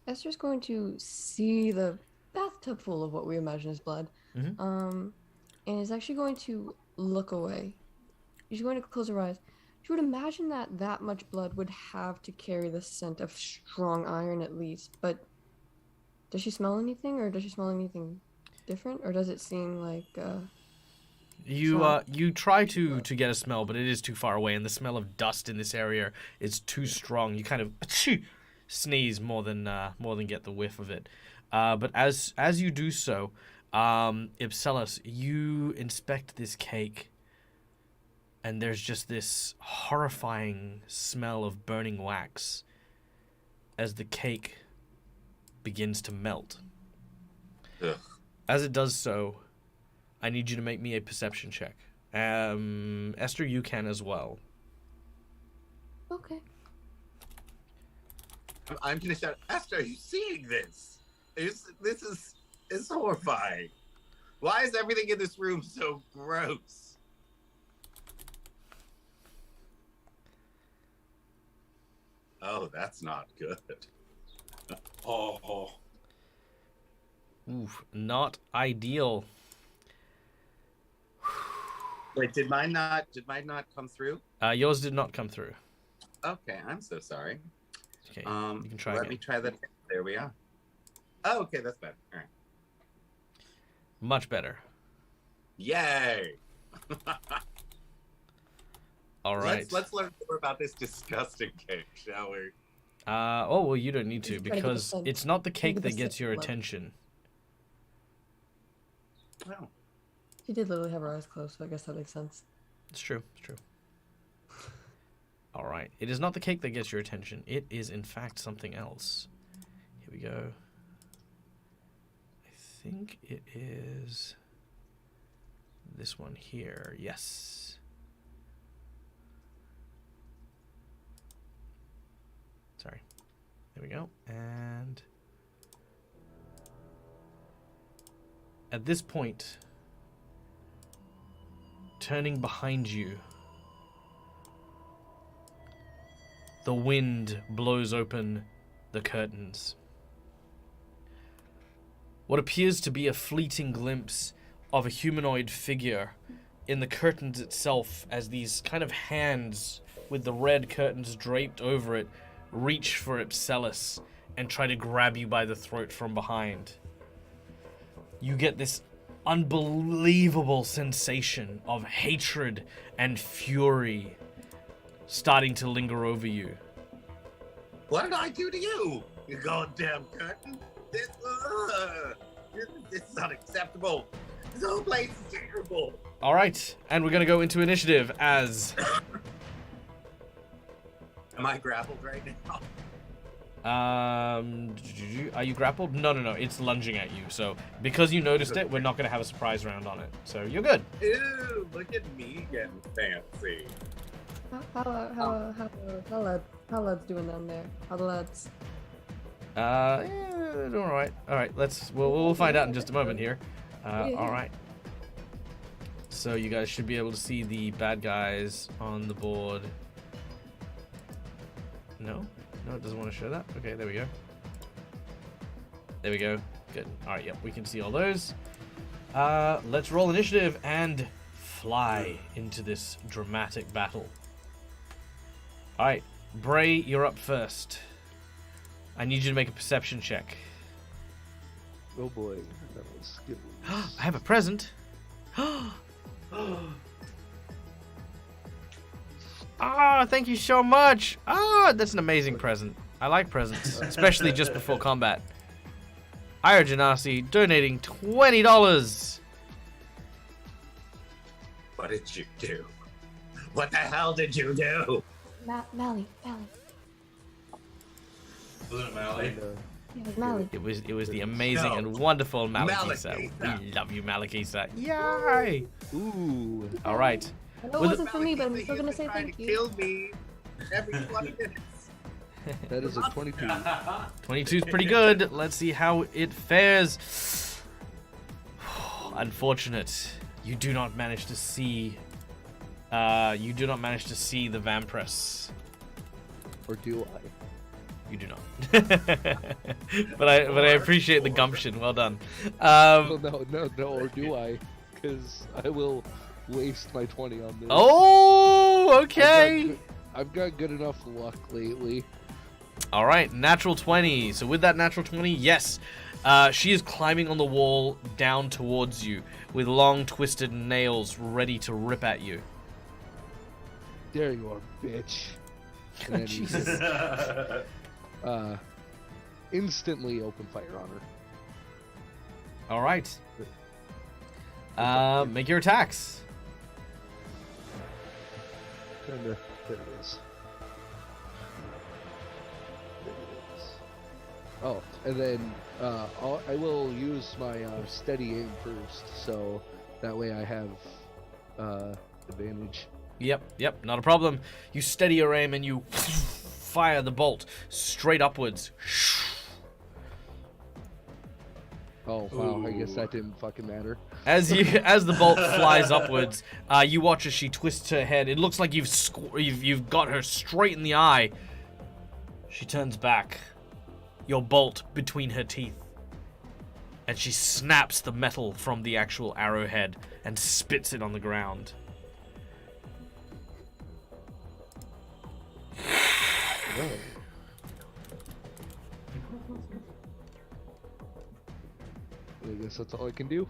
Esther's going to see the bathtub full of what we imagine is blood. Mhm. And is actually going to look away. She's going to close her eyes. She would imagine that much blood would have to carry the scent of strong iron at least. But does she smell anything, or does she smell anything different, or does it seem like You try to get a smell, but it is too far away, and the smell of dust in this area is too strong. You kind of sneeze more than get the whiff of it. But as you do so, Ipsilus, you inspect this cake, and there's just this horrifying smell of burning wax as the cake begins to melt. Ugh. As it does so, I need you to make me a perception check. Esther, you can as well. okay. I'm gonna shout, Esther, are you seeing this? This is horrifying. Why is everything in this room so gross? Oh, that's not good. Oh, Oof, not ideal. Wait, did mine not come through? Yours did not come through. Okay, I'm so sorry. Okay, you can try Let again. me try that again. There we are. Oh, okay, that's better. All right. Much better. Yay! All right. Let's learn more about this disgusting cake, shall we? Oh, well, you don't need to Just try to get because the it's not the cake get the that gets your level. attention. Well, She did literally have her eyes closed, so I guess that makes sense. It's true. It's true. All right. It is not the cake that gets your attention. It is, in fact, something else. Here we go. I think it is this one here. Yes. Sorry. There we go. And at this point, turning behind you, the wind blows open the curtains. What appears to be a fleeting glimpse of a humanoid figure in the curtains itself, as these kind of hands with the red curtains draped over it reach for Ipselis and try to grab you by the throat from behind. You get this unbelievable sensation of hatred and fury starting to linger over you. what did I do to you? You goddamn curtain! This is unacceptable. This whole place is terrible. All right, and we're going to go into initiative as Am I grappled right now? are you grappled? No, it's lunging at you. So because you noticed it, we're not going to have a surprise round on it. So you're good. Ew, look at me getting fancy. How lads doing down there? How the lads? Yeah, they're doing all right. All right, we'll find out in just a moment here. Yeah. All right. So you guys should be able to see the bad guys on the board. No, it doesn't want to show that. Okay, there we go. There we go. Good. All right, yep, we can see all those. Let's roll initiative and fly into this dramatic battle. All right, Bray, you're up first. I need you to make a perception check. Oh boy, that was good. I have a present. Ah, thank you so much. Ah, that's an amazing present. I like presents, especially just before combat. Ira Janasi donating $20. What did you do? What the hell did you do? Mally. Wasn't it Mally? Yeah, Mally. It was the amazing No. and wonderful Malakisa. Malakisa. We love you, Malakisa. Yay! Ooh, All right. I know it With wasn't for me, but I'm still gonna say trying thank to you. kill me every 20 minutes. that is a 22. 22 is pretty good. Let's see how it fares. Unfortunate. You do not manage to see. You do not manage to see the Vampress. Or do I? You do not. but I appreciate the gumption. Well done. Well, no, or do I? Because I will waste my 20 on this. Oh, okay. I've got good enough luck lately. All right, natural 20. So with that natural 20, yes, she is climbing on the wall down towards you with long twisted nails ready to rip at you. There you are, bitch. And then Jesus. instantly open fire on her. All right. Make your attacks. Kinda, there it is. There it is. Oh, and then I will use my steady aim first, so that way I have advantage. Yep, not a problem. You steady your aim and you fire the bolt straight upwards. Oh wow, I guess that didn't fucking matter. As the bolt flies upwards, you watch as she twists her head. It looks like you've got her straight in the eye. She turns back, your bolt between her teeth. and she snaps the metal from the actual arrowhead and spits it on the ground. I guess that's all I can do.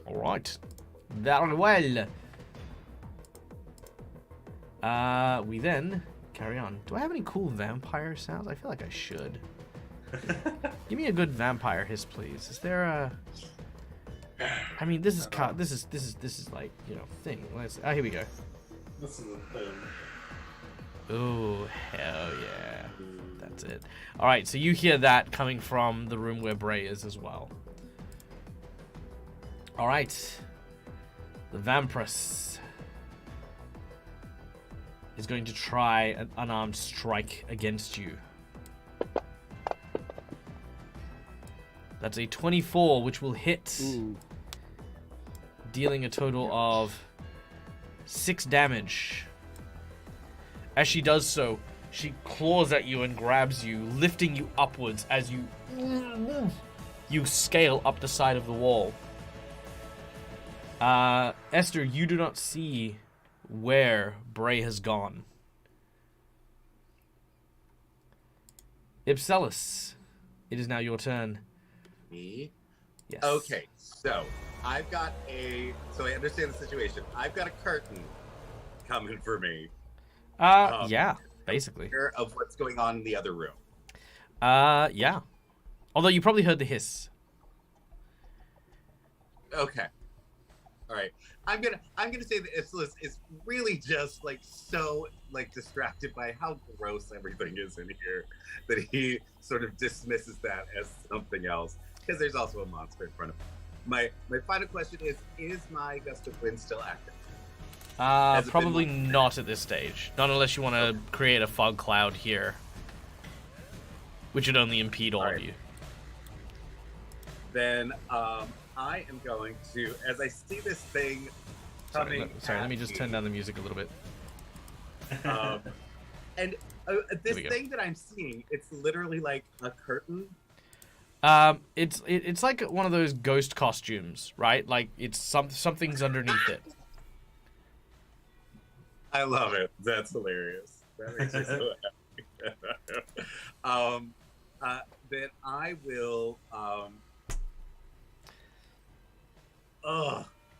All right. Very well. We then carry on. Do I have any cool vampire sounds? I feel like I should. Give me a good vampire hiss, please. Is there a? I mean, this is like, you know, thing. Here we go. This is a thing. Oh, hell yeah. That's it. All right, so you hear that coming from the room where Bray is as well. All right. The Vampiress is going to try an unarmed strike against you. That's a 24, which will hit, Ooh. dealing a total of 6 damage. As she does so, she claws at you and grabs you, lifting you upwards as you scale up the side of the wall. Esther, you do not see where Bray has gone. Ipselis, it is now your turn. Me? Yes. Okay, so I understand the situation. I've got a curtain coming for me. Yeah, basically. Aware of what's going on in the other room. Yeah. Although you probably heard the hiss. Okay. All right. I'm gonna say that Ipsilis is really just like so like distracted by how gross everything is in here that he sort of dismisses that as something else, because there's also a monster in front of him. My final question is my Gust of Wind still active? Probably not at this stage. Not unless you want to create a fog cloud here, which would only impede all of you. Then I am going to, as I see this thing coming. Sorry, let me just turn down the music a little bit. And this thing that I'm seeing, it's literally like a curtain. It's like one of those ghost costumes, right? Like it's something's underneath it. I love it. That's hilarious. That makes me so happy. Then I will.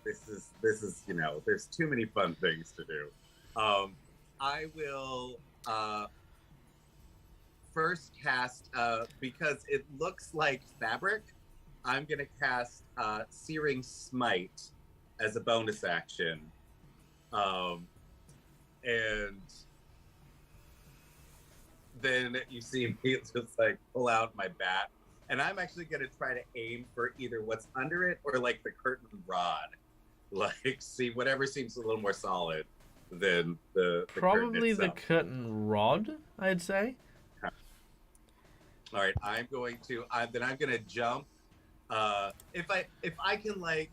This is there's too many fun things to do. I will first cast because it looks like fabric. I'm gonna cast Searing Smite as a bonus action. And then you see me just like pull out my bat, and I'm actually gonna try to aim for either what's under it or like the curtain rod, like see whatever seems a little more solid than the Probably curtain the curtain rod, I'd say. All right, I'm going to. Then I'm gonna jump. If I can like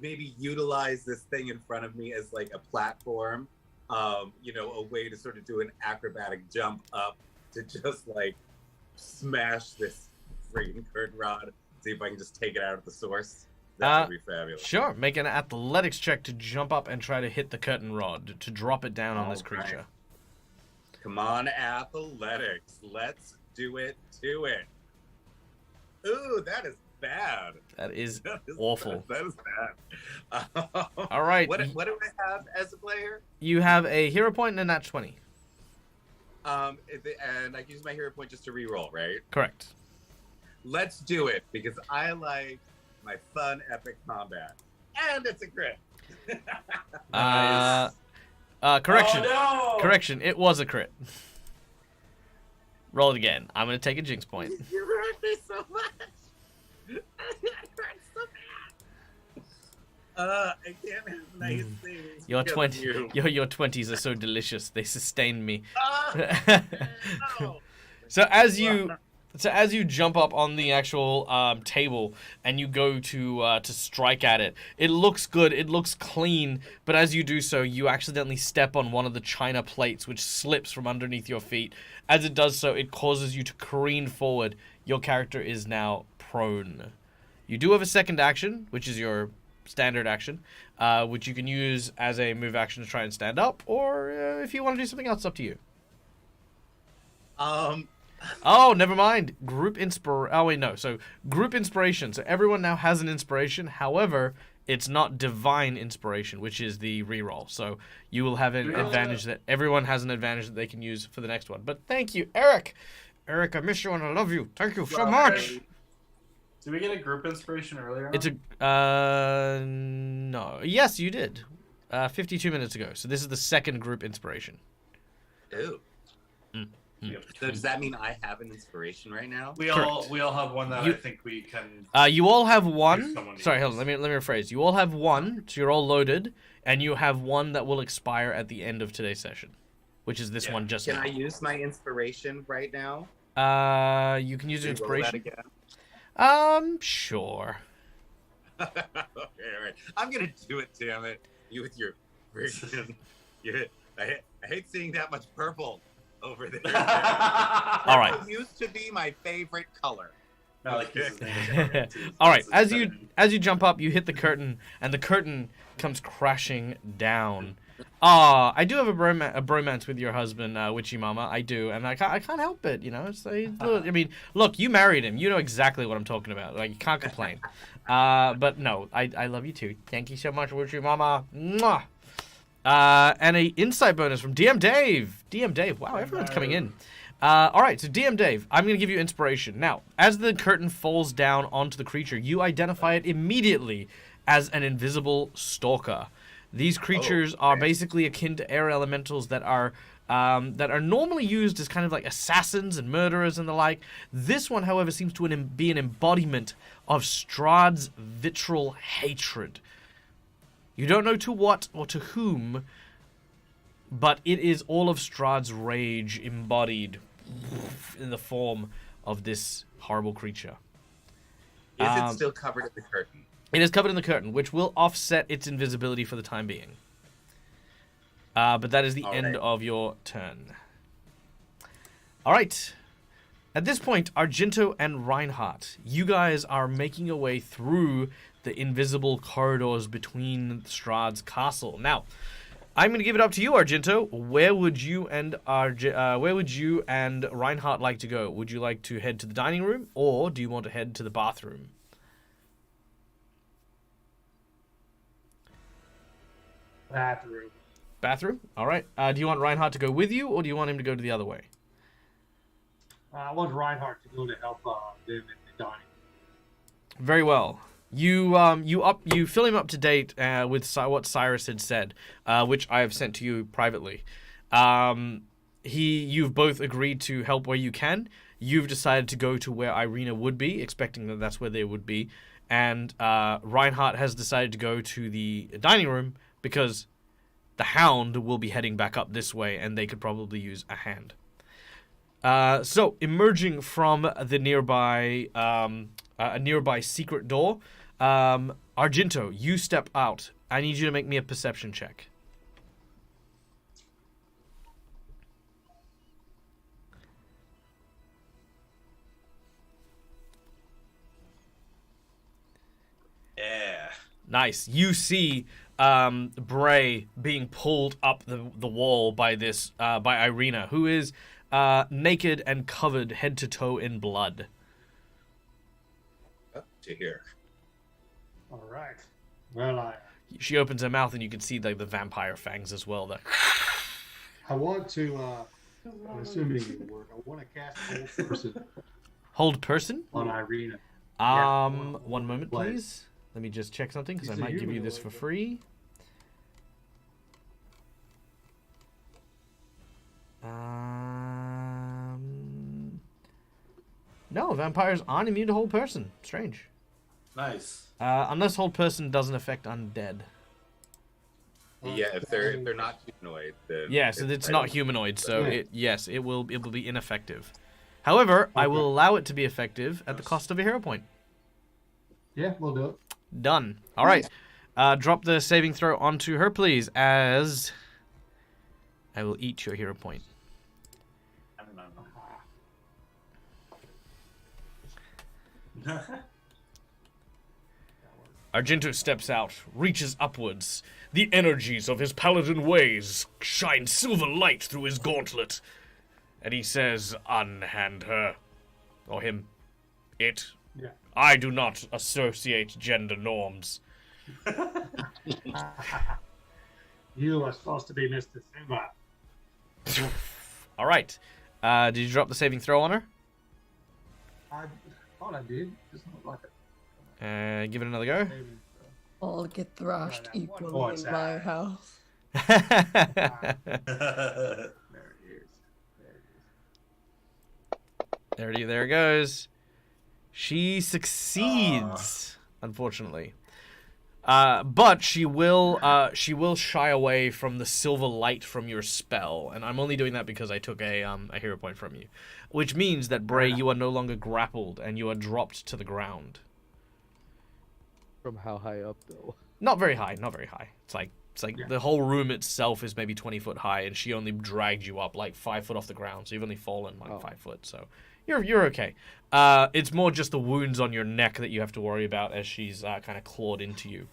maybe utilize this thing in front of me as like a platform, a way to sort of do an acrobatic jump up to just like smash this freaking curtain rod, see if I can just take it out at the source. That would be fabulous. Sure, make an athletics check to jump up and try to hit the curtain rod, to drop it down on this creature. Right. Come on, athletics. Let's do it to it. Ooh, that is bad. That is awful. That is bad. All right. What do I have as a player? You have a hero point and a nat 20. And I can use my hero point just to reroll, right? Correct. Let's do it, because I like my fun epic combat. And it's a crit. Nice. Correction. Oh, no! Correction. It was a crit. Roll it again. I'm going to take a jinx point. You hurt me so much. I hurt so bad. I can't have nice things. Your because of you. your 20s are so delicious. They sustain me. No. So as you jump up on the actual table and you go to strike at it, it looks good, it looks clean, but as you do so, you accidentally step on one of the china plates, which slips from underneath your feet. As it does so, it causes you to careen forward. Your character is now prone. You do have a second action, which is your standard action, which you can use as a move action to try and stand up, or if you want to do something else, it's up to you. Oh, never mind. Group inspiration. So everyone now has an inspiration. However, it's not divine inspiration, which is the reroll. So you will have an advantage that everyone has an advantage that they can use for the next one. But thank you, Eric. Eric, I miss you and I love you. Thank you so much. Did we get a group inspiration earlier? It's no. Yes, you did. 52 minutes ago. So this is the second group inspiration. Ooh. So does that mean I have an inspiration right now? We all have one that I think we can. You all have one. If Sorry, hold on. Let me rephrase. You all have one, so you're all loaded, and you have one that will expire at the end of today's session, which is this one just Can now. I use my inspiration right now? You can use your Can you roll that inspiration. again? Sure. Okay, all right. I'm gonna do it, damn it. You with your freaking. I hate seeing that much purple over there. All right. Purple used to be my favorite color. All right. As you jump up, you hit the curtain, and the curtain comes crashing down. I do have a bromance with your husband, Witchy Mama. I do, and I can't help it. You know, I mean, look, you married him. You know exactly what I'm talking about. Like, you can't complain. But no, I love you too. Thank you so much, Witchy Mama. Mwah. And a insight bonus from DM Dave. DM Dave. Wow, everyone's coming in. All right, so DM Dave, I'm going to give you inspiration. Now, as the curtain falls down onto the creature, you identify it immediately as an invisible stalker. These creatures are basically akin to air elementals that are normally used as kind of like assassins and murderers and the like. This one, however, seems to be an embodiment of Strahd's visceral hatred. You don't know to what or to whom, but it is all of Strahd's rage embodied in the form of this horrible creature. Is it still covered in the curtain? It is covered in the curtain, which will offset its invisibility for the time being. But that is the end of your turn. All right. At this point, Argento and Reinhardt, you guys are making your way through the invisible corridors between Strahd's castle. Now, I'm going to give it up to you, Argento. Where would you and Reinhardt like to go? Would you like to head to the dining room, or do you want to head to the bathroom? Bathroom. Bathroom? All right. Do you want Reinhardt to go with you, or do you want him to go to the other way? I want Reinhardt to go to help them in the dining. Very well. You fill him up to date with what Cyrus had said, which I have sent to you privately. You've both agreed to help where you can. You've decided to go to where Irina would be, expecting that that's where they would be, and Reinhardt has decided to go to the dining room because the Hound will be heading back up this way, and they could probably use a hand. So emerging from the nearby a nearby secret door. Argento, you step out. I need you to make me a perception check. Yeah. Nice. You see Bray being pulled up the wall by by Irina, who is naked and covered head to toe in blood. Up to here. All right. Well, She opens her mouth and you can see the vampire fangs as well. I want to. I'm assuming it will work. I want to cast Hold Person Hold person? on Irina. One moment, please. Let me just check something because I might give you this for free. No, vampires aren't immune to hold person. Strange. Nice. Unless hold person doesn't affect undead. Yeah, if they're not humanoid, then Yeah, so it's not humanoid, so Yeah. it will be ineffective. However, I will allow it to be effective at the cost of a hero point. Yeah, we'll do it. Done. All right. Drop the saving throw onto her, please, as I will eat your hero point. Argento steps out, reaches upwards. The energies of his paladin ways shine silver light through his gauntlet. And he says, unhand her. Or him. It. Yeah. I do not associate gender norms. You are supposed to be Mr. Simba. All right. Did you drop the saving throw on her? I thought I did. Just not like it. Give it another go. I'll get thrashed Right, one equally more in time. my house. There it is. There it is. There it goes. She succeeds, unfortunately. But she will shy away from the silver light from your spell, and I'm only doing that because I took a hero point from you, which means that Bray, you are no longer grappled and you are dropped to the ground. From how high up though? Not very high, not very high. It's like Yeah. the whole room itself is maybe 20 foot high, and she only dragged you up like 5 foot off the ground, so you've only fallen like 5 foot. So you're okay. It's more just the wounds on your neck that you have to worry about as she's kind of clawed into you.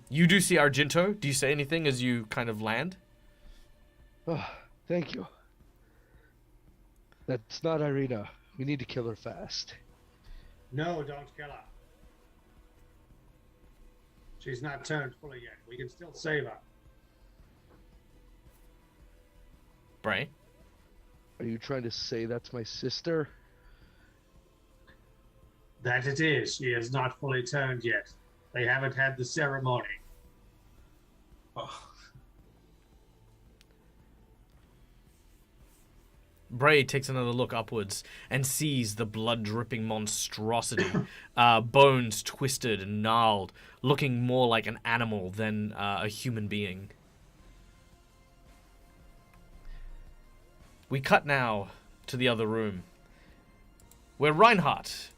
You do see Argento. Do you say anything as you kind of land? Oh, thank you. That's not Irina. We need to kill her fast. No, don't kill her. She's not turned fully yet. We can still save her. Bray? Are you trying to say that's my sister? That it is. She is not fully turned yet. They haven't had the ceremony. Oh. Bray takes another look upwards and sees the blood-dripping monstrosity, bones twisted and gnarled, looking more like an animal than a human being. We cut now to the other room, where Reinhardt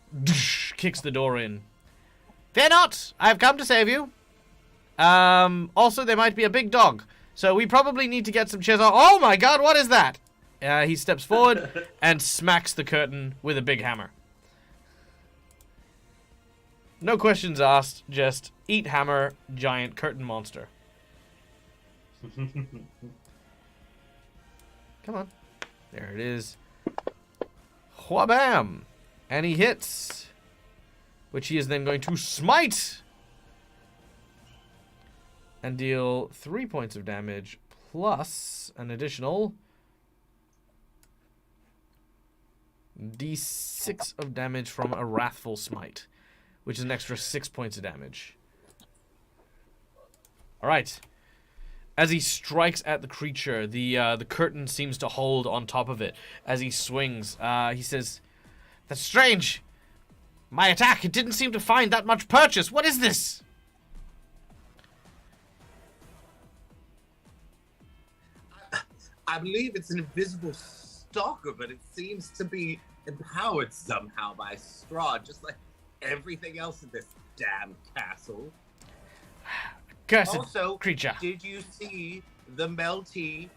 kicks the door in. Fear not, I've come to save you. Also, there might be a big dog, so we probably need to get some chairs. Oh my god, what is that? He steps forward and smacks the curtain with a big hammer. No questions asked, just eat hammer, giant curtain monster. Come on. There it is. Whabam! And he hits, which he is then going to smite and deal 3 points of damage plus an additional D6 of damage from a Wrathful Smite, which is an extra 6 points of damage. Alright. As he strikes at the creature, the curtain seems to hold on top of it. As he swings, he says, "That's strange. My attack, it didn't seem to find that much purchase. What is this?" I believe it's an invisible stalker, but it seems to be empowered somehow by Strahd, just like everything else in this damn castle. Cursed Also, creature. did you see the melty,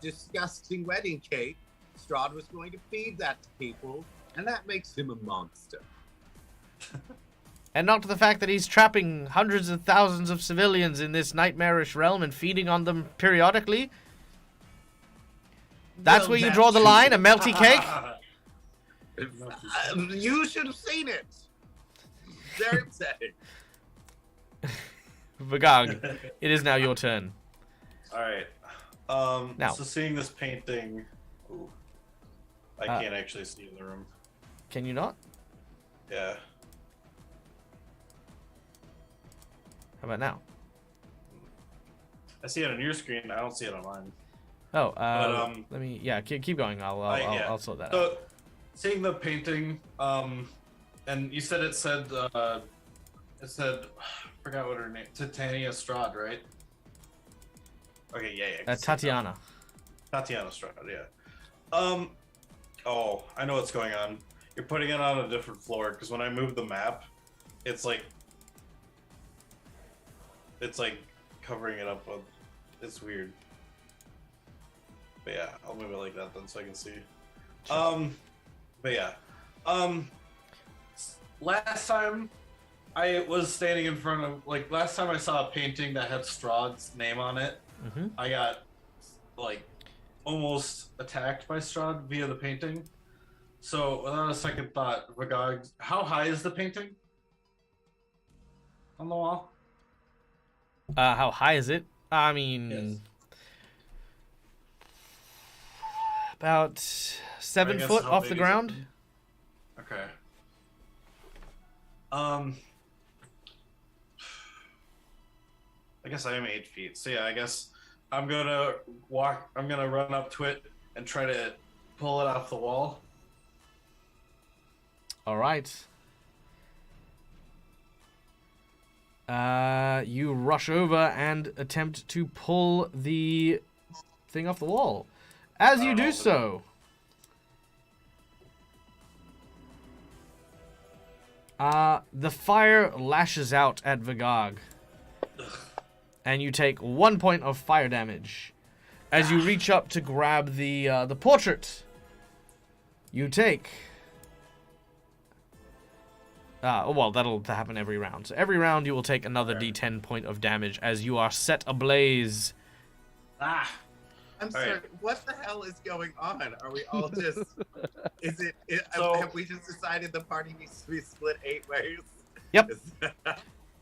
disgusting wedding cake? Strahd was going to feed that to people, and that makes him a monster. And not the fact that he's trapping hundreds of thousands of civilians in this nightmarish realm and feeding on them periodically. That's Well, where you that draw the too. line? A melty cake? You should have seen it. Very upsetting. Vagag, it is now your turn. All right. Now. So seeing this painting, ooh, I can't actually see in the room. Can you not? Yeah. How about now? I see it on your screen. I don't see it on mine. Oh, But, let me. Yeah, keep going. I'll sort that out. So, seeing the painting, and you said it said, I forgot what her name, Titania Strahd, right? Okay, yeah. Tatiana. Tatiana Strahd, yeah. Oh, I know what's going on. You're putting it on a different floor, because when I move the map, it's like covering it up with, it's weird. But yeah, I'll move it like that then so I can see. But yeah. last time I was standing in front of, last time I saw a painting that had Strahd's name on it, Mm-hmm. I got, almost attacked by Strahd via the painting. So, without a second thought, Vagog, how high is the painting on the wall? How high is it? I mean, Yes. about I 7 guess foot how off big the is it? ground. Okay. I guess I am 8 feet. So yeah, I guess I'm gonna run up to it and try to pull it off the wall. All right. You rush over and attempt to pull the thing off the wall. As I you don't do know if it- so, the fire lashes out at Vagog, and you take 1 point of fire damage. As you reach up to grab the portrait, you take. Well, that'll happen every round. So every round you will take another D10 point of damage as you are set ablaze. Ah! I'm All right. sorry. What the hell is going on? Are we all just? So- have we just decided the party needs to be split 8 ways? Yep. Is-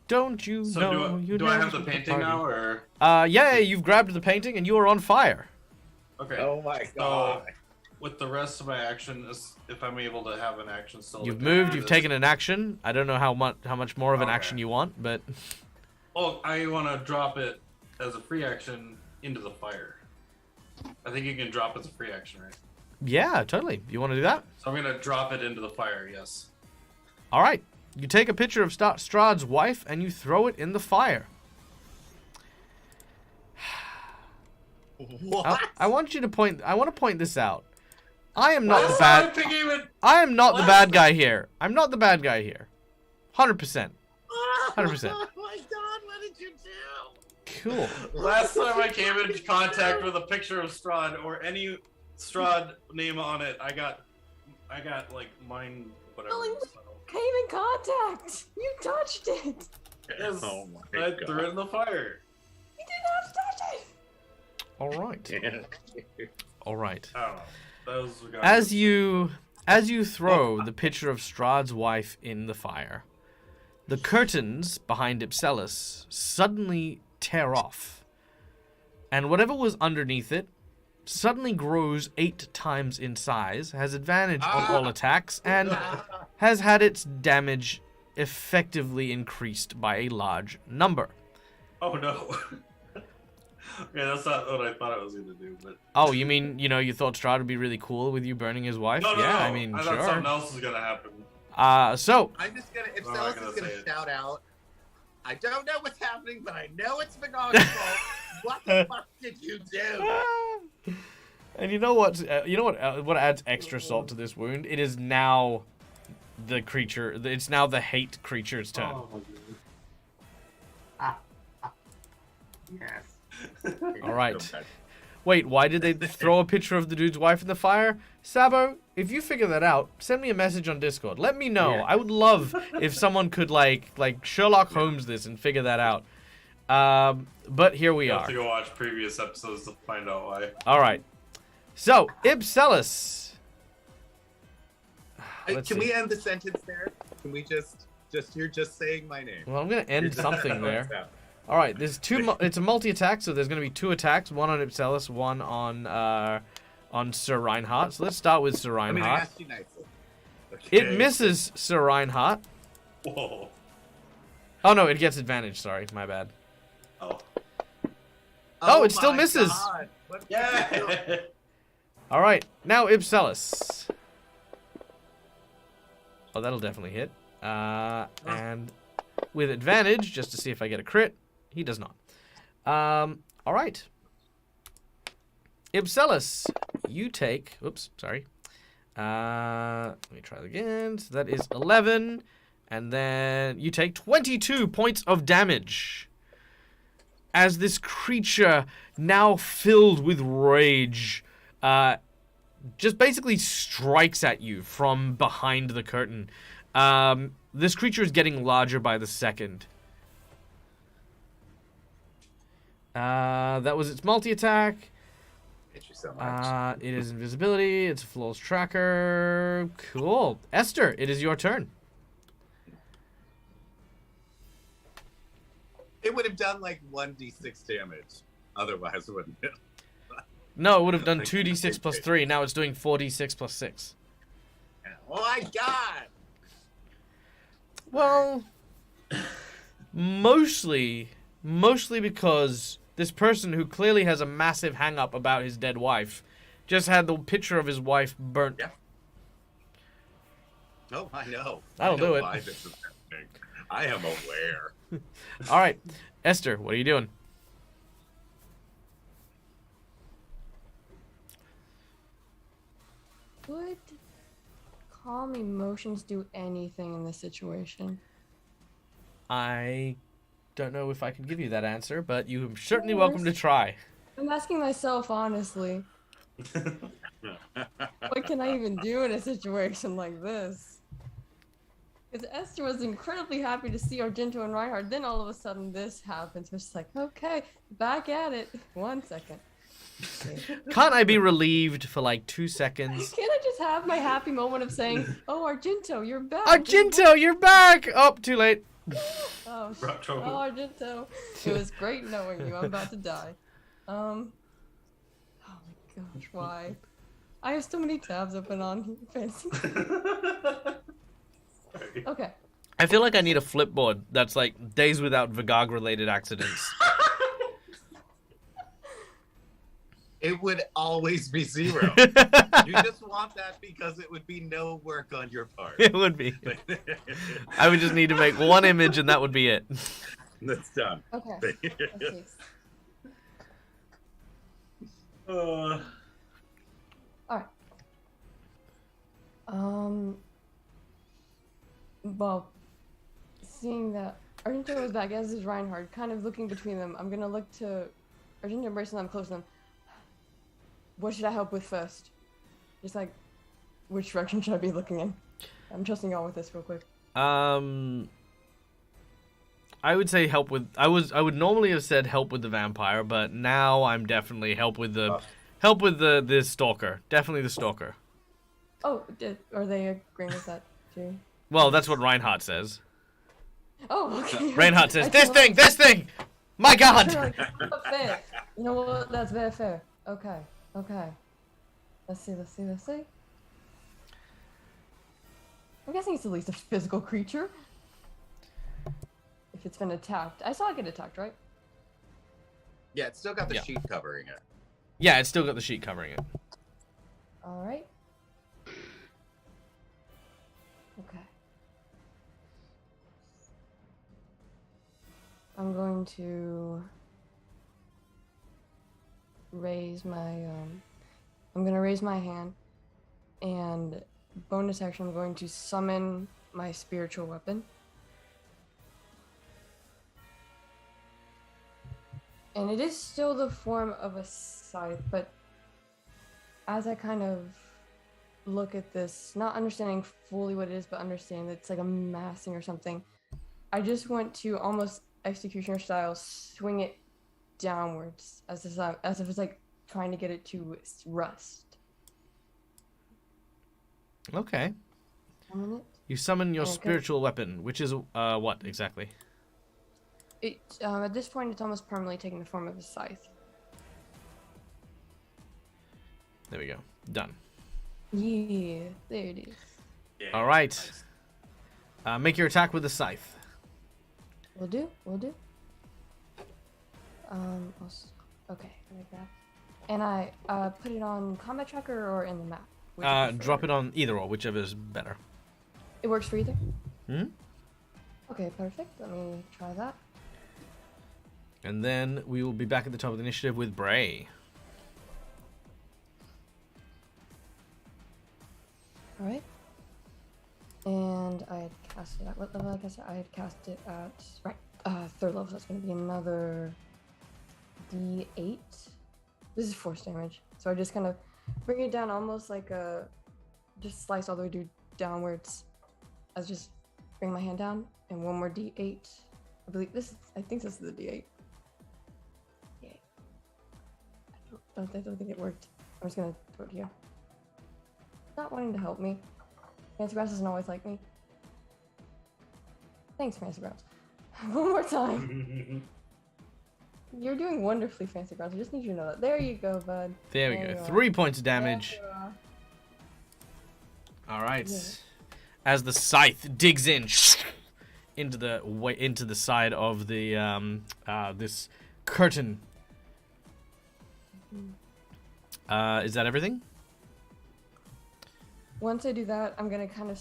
Don't you So know? do I have the painting now, or Yeah, you've grabbed the painting and you are on fire. okay? oh my god. With the rest of my action, if I'm able to have an action still. You've to moved. do You've this. taken an action. I don't know how much more of an Okay. action you want, but Oh, I want to drop it as a free action into the fire. I think you can drop as a free action, right? yeah, totally. You want to do that? So I'm gonna drop it into the fire. Yes. All right. You take a picture of Strahd's wife and you throw it in the fire. What? I want you to point. I want to point this out. I am not the Last bad. time I picked even- I am not the Last bad time- guy here. I'm not the bad guy here. 100%. 100%. Oh my god, what did you do? Cool. Last time I came into contact with a picture of Strahd or any Strahd name on it, I got like mine whatever. Oh, so. Came in contact. You touched it. Yes, Oh my I threw it in the fire. You didn't have to touch it. All right. All right. I don't know. That was As you throw the picture of Strahd's wife in the fire, the curtains behind Ipselus suddenly tear off, and whatever was underneath it suddenly grows 8 times in size, has advantage on all attacks, and has had its damage effectively increased by a large number. Oh no. Okay, that's not what I thought I was gonna do, but Oh, you mean, you thought Strahd would be really cool with you burning his wife? no, yeah, no. I mean, I thought sure. something else was gonna happen. So, I'm just gonna, if I'm not Celis gonna is gonna say it. shout out, I don't know what's happening, but I know it's Magog's fault. What the fuck did you do? and you know what? What adds extra salt to this wound? It is now the creature. It's now the hate creature's turn. Oh, my goodness. Yes. All right. Wait, why did they throw a picture of the dude's wife in the fire? Sabo, if you figure that out, send me a message on Discord. Let me know. Yeah. I would love if someone could like Sherlock Holmes this and figure that out. But here we You have are. to go watch previous episodes to find out why. All right. So, Ipselus. Let's Can see. we end the sentence there? Can we just you're just saying my name? Well, I'm gonna end something there. Yeah. All right, there's two. It's a multi-attack, so there's gonna be 2 attacks: one on Ipselus, one on Sir Reinhardt. So let's start with Sir I mean, I Reinhardt. asked you nicely. It misses Sir Reinhardt. Whoa. Oh no, it gets advantage. Sorry, my bad. Oh. Oh, it still my misses. God. What did you do? Yeah. All right, now Ipselus. Oh, that'll definitely hit. And with advantage, just to see if I get a crit, he does not. All right. Ipselus, you take. Oops, sorry. Let me try that again. So that is 11, and then you take 22 points of damage. As this creature, now filled with rage, just basically strikes at you from behind the curtain. This creature is getting larger by the second. That was its multi-attack. Hate you so much. It is invisibility. It's a flawless tracker. Cool. Esther, it is your turn. It would have done like 1d6 damage. Otherwise, wouldn't it? No, it would have done 2d6 plus 3. Now it's doing 4d6 plus 6. Oh my god! Well, mostly because this person who clearly has a massive hang-up about his dead wife just had the picture of his wife burnt. Yeah. Oh, I know. That'll I know do it. why this is happening. I am aware. All right, Esther, what are you doing? Would calm emotions do anything in this situation? I don't know if I can give you that answer, but you're certainly Of welcome to course. try. I'm asking myself honestly. What can I even do in a situation like this? Because Esther was incredibly happy to see Argento and Reinhardt. Then all of a sudden this happens. It's like, okay, back at it. 1 second. Can't I be relieved for like 2 seconds? Can't I just have my happy moment of saying, oh, Argento, you're back. Argento, you're back! Oh, too late. Oh, Brought trouble. oh, Argento. It was great knowing you. I'm about to die. Oh my gosh, why? I have so many tabs open on fancy. Okay. I feel like I need a flipboard that's like days without Vigog-related accidents. It would always be 0. You just want that because it would be no work on your part. It would be. I would just need to make one image and that would be it. That's done. Okay. Let's see. Uh, Alright. Well, seeing that Argento was back, as is Reinhardt, kind of looking between them, I'm gonna look to Argento, embracing them, close to them. What should I help with first? Just like, which direction should I be looking in? I'm trusting y'all with this real quick. I would say help with. I would normally have said help with the vampire, but now I'm definitely help with the stalker. Definitely the stalker. Oh, are they agreeing with that too? Well, that's what Reinhardt says. Oh, okay. Reinhardt says, I "This kinda thing! My God!" like, that's fair. You know what? That's very fair. Okay. Let's see. I'm guessing it's at least a physical creature. If it's been attacked. I saw it get attacked, right? Yeah, it's still got the Yeah. sheet covering it. Yeah, it's still got the sheet covering it. Alright. Okay. I'm going to raise my hand, and bonus action I'm going to summon my spiritual weapon. And it is still the form of a scythe, but as I kind of look at this, not understanding fully what it is, but understanding that it's like a massing or something, I just want to almost executioner style swing it downwards as if it's like trying to get it to rust. Okay. Summon it. You summon your Okay. spiritual weapon, which is what exactly? It at this point it's almost permanently taking the form of a scythe. There we go. Done. Yeah, there it is. yeah, All right. nice. Make your attack with the scythe. Will do. Okay, like that. And I put it on combat tracker or in the map. Which you prefer? Drop it on either or, whichever is better. It works for either. Hmm? Okay, perfect. Let me try that. And then we will be back at the top of the initiative with Bray. All right. And I had cast it at what level? I had cast it at third level. So that's going to be another D8. This is force damage. So I just kind of bring it down, almost like just slice all the way downwards, I just bring my hand down and one more D8. I think this is the D8. Yeah. I don't think it worked. I'm just gonna throw it here. Not wanting to help me. Fancy Grouse doesn't always like me. Thanks, Fancy Grouse. One more time. You're doing wonderfully, Fancy Grouse. I just need you to know that. There you go, bud. There we go. 3 points of damage. All right. Yeah. As the scythe digs in into the side of the this curtain. Is that everything? Once I do that, I'm gonna kind of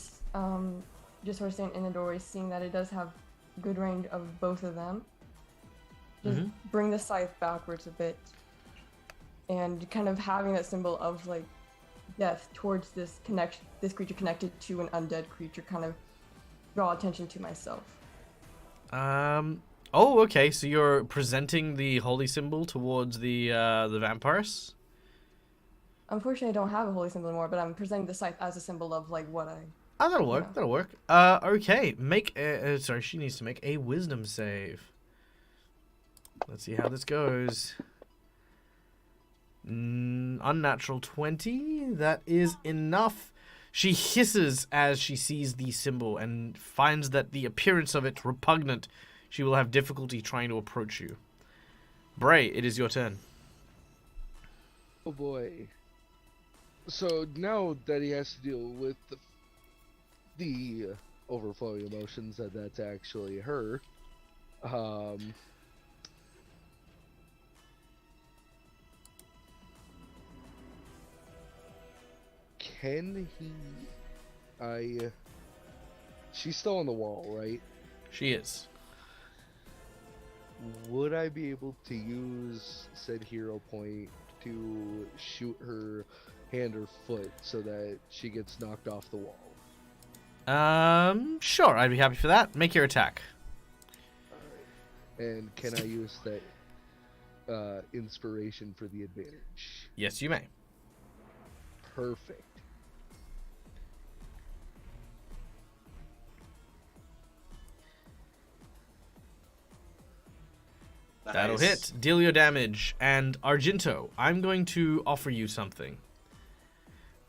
just sort of stand in the doorway, seeing that it does have good range of both of them. Just bring the scythe backwards a bit, and kind of having that symbol of like death towards this creature connected to an undead creature, kind of draw attention to myself. Oh, okay. So you're presenting the holy symbol towards the vampires. Unfortunately, I don't have a holy symbol anymore, but I'm presenting the scythe as a symbol of like what I. Oh, that'll work. Yeah. That'll work. Okay. Sorry, she needs to make a wisdom save. Let's see how this goes. Unnatural 20. That is enough. She hisses as she sees the symbol and finds that the appearance of it repugnant. She will have difficulty trying to approach you. Bray, it is your turn. Oh boy. So now that he has to deal with the overflowing emotions that's actually her, can he... She's still on the wall, right? She is. Would I be able to use said hero point to shoot her hand or foot so that she gets knocked off the wall? Sure, I'd be happy for that. Make your attack. Alright. And can I use that inspiration for the advantage? Yes, you may. Perfect. That'll Nice. hit. Deal your damage. And Argento, I'm going to offer you something.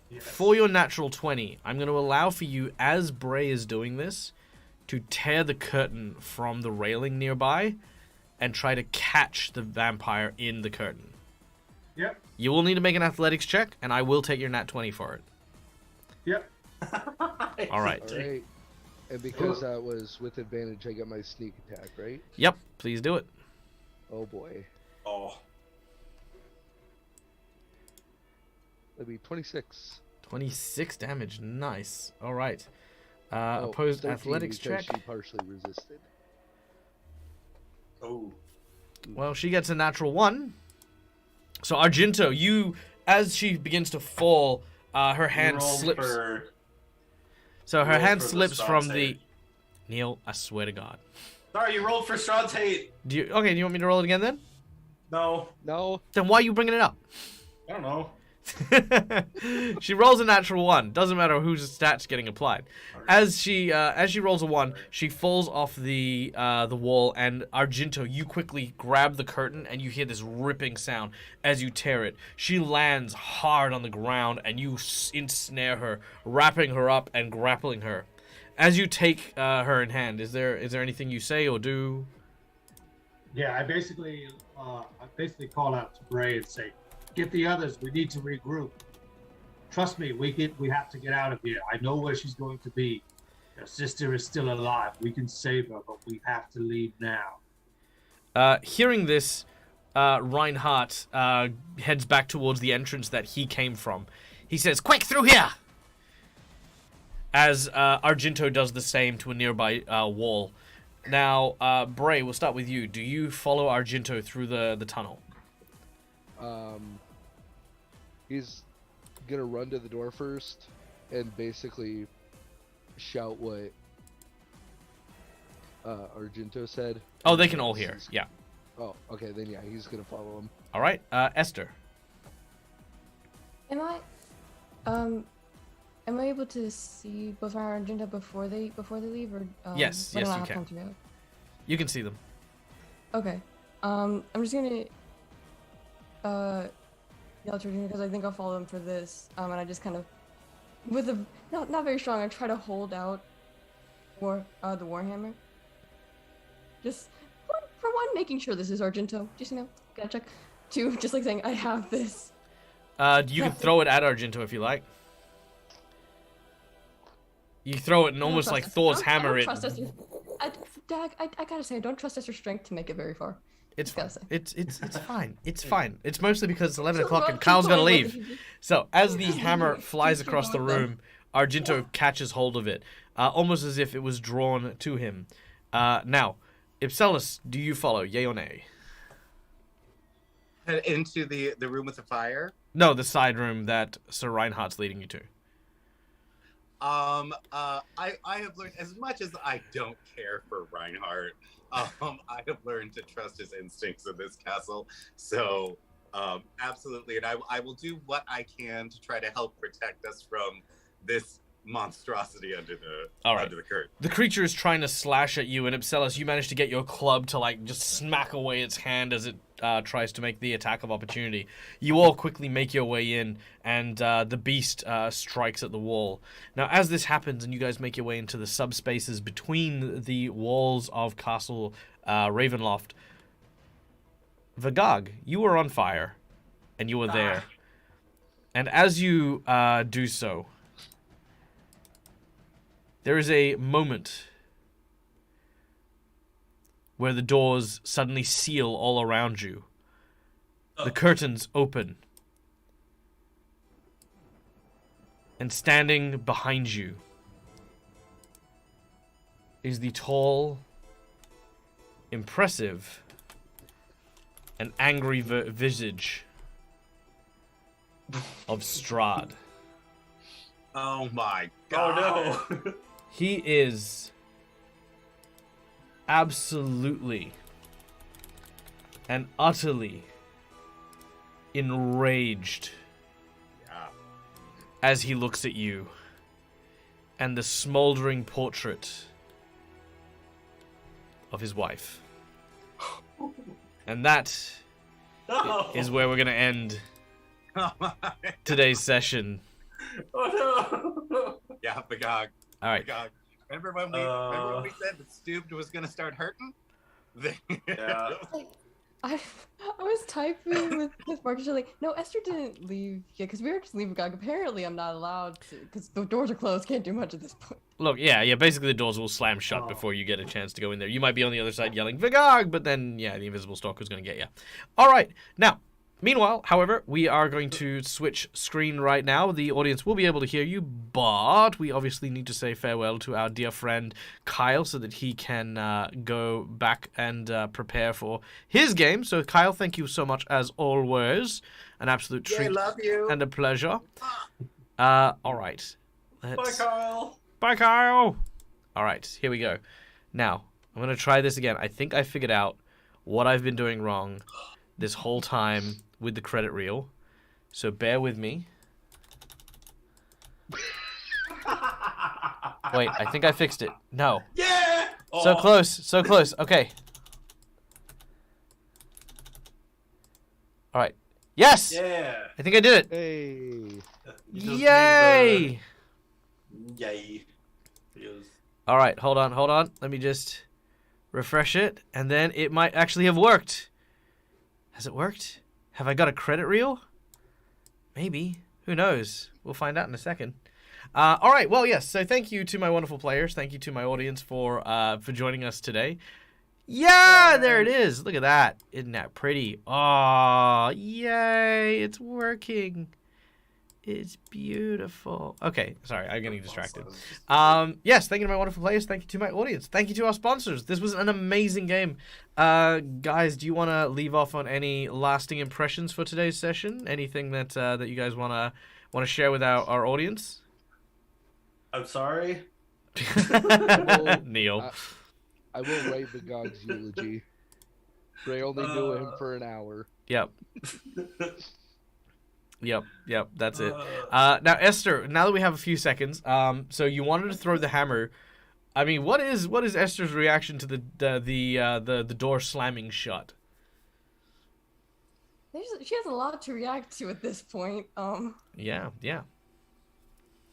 Yes. For your natural 20, I'm going to allow for you, as Bray is doing this, to tear the curtain from the railing nearby and try to catch the vampire in the curtain. Yep. You will need to make an athletics check, and I will take your nat 20 for it. Yep. All right. Alright. And because that was with advantage, I got my sneak attack, right? Yep, please do it. Oh boy. Oh, That'd be 26. 26 damage. Nice. All right. Oh, Opposed 13 athletics because check. She partially resisted. oh. Well, she gets a natural 1. So Argento, you, as she begins to fall, her hand Rolled slips. So her rolled hand for the slips from Strahd's the. hate. Neil, I swear to God. Sorry, you rolled for Strahd's hate. Do you? Okay, do you want me to roll it again then? No, No. Then why are you bringing it up? I don't know. She rolls a natural 1. Doesn't matter whose stats getting applied. As she rolls a 1, she falls off the wall, and Argento, you quickly grab the curtain, and you hear this ripping sound as you tear it. She lands hard on the ground, and you ensnare her, wrapping her up and grappling her. As you take her in hand, is there anything you say or do? Yeah, I basically call out to Bray and say, "Get the others. We need to regroup. Trust me, we have to get out of here. I know where she's going to be. Your sister is still alive. We can save her, but we have to leave now." Hearing this, Reinhardt heads back towards the entrance that he came from. He says, "Quick, through here!" As Argento does the same to a nearby wall. Now, Bray, we'll start with you. Do you follow Argento through the tunnel? He's gonna run to the door first and basically shout what Argento said. Oh, they can all hear. Yeah. Oh, okay, then yeah, he's gonna follow him. All right. Esther. Am I? am I able to see both my Argenta before they leave, or Yes, when yes, do I you have can. time to react? You can see them. Okay. I'm just gonna yell to Argenta because I think I'll follow them for this. And I just kind of, with a not very strong, I try to hold out the Warhammer. Just for one, making sure this is Argento. Just gotta check. Two, just like saying I have this. You can throw it at Argento if you like. You throw it and almost like Thor's hammer I it. don't trust Esther. I gotta say, I don't trust Esther's strength to make it very far. It's fine. Gotta say. It's fine. It's fine. It's mostly because it's 11 So, o'clock well, and Kyle's gotta keep going, leave. So as the Keep hammer going. flies Keep across the going, then. room, Argento catches hold of it, almost as if it was drawn to him. Now, Ipselis, do you follow? Yay or nay? Head into the room with the fire. No, the side room that Sir Reinhardt's leading you to. I have learned, as much as I don't care for Reinhardt, I have learned to trust his instincts in this castle. So, absolutely, and I will do what I can to try to help protect us from this monstrosity under the curtain. The creature is trying to slash at you, and Ipselis, you manage to get your club to like just smack away its hand as it tries to make the attack of opportunity. You all quickly make your way in, and the beast strikes at the wall. Now, as this happens, and you guys make your way into the subspaces between the walls of Castle Ravenloft, Vagag, you were on fire, and you were there. And as you do so, there is a moment where the doors suddenly seal all around you. The curtains open. And standing behind you is the tall, impressive, and angry visage of Strahd. Oh my god! Oh no! He is absolutely and utterly enraged Yeah. as he looks at you and the smoldering portrait of his wife. And that No! is where we're going to end Oh my. today's session. Oh no! Yeah, Bagog. All right. Bagog. Remember when we said that Stooped was gonna start hurting? Yeah. I was typing with Marcus, like, no, Esther didn't leave yet because we were just leaving Gog. Apparently, I'm not allowed to because the doors are closed. Can't do much at this point. Look, yeah, basically the doors will slam shut before you get a chance to go in there. You might be on the other side yelling, Vigog, but then, yeah, the invisible stalker's going to get you. All right, now, meanwhile, however, we are going to switch screen right now. The audience will be able to hear you, but we obviously need to say farewell to our dear friend Kyle so that he can go back and prepare for his game. So, Kyle, thank you so much as always. An absolute treat love you. and a pleasure. All right. Bye, Kyle. Bye, Kyle. All right, here we go. Now, I'm going to try this again. I think I figured out what I've been doing wrong this whole time with the credit reel. So bear with me. Wait, I think I fixed it. No. Yeah! So Oh. close, so close. Okay. All right. Yes! Yeah! I think I did it. Hey. You just made Yay! the- Yay. Feels- All right, hold on. Let me just refresh it, and then it might actually have worked. Has it worked? Have I got a credit reel? Maybe. Who knows? We'll find out in a second. All right. Well, yes. So thank you to my wonderful players. Thank you to my audience for joining us today. Yeah, there it is. Look at that. Isn't that pretty? Oh, yay. It's working. It's beautiful. Okay. Sorry. I'm getting distracted. Yes, thank you to my wonderful players. Thank you to my audience. Thank you to our sponsors. This was an amazing game. Guys, do you want to leave off on any lasting impressions for today's session? Anything that that you guys want to share with our audience? I'm sorry. Neil. I will write Bagog's eulogy. Ray only knew him for an hour. Yep. Yep, that's it. Uh, Now Esther, now that we have a few seconds, so you wanted to throw the hammer. I mean, what is Esther's reaction to the door slamming shut? She has a lot to react to at this point. Yeah.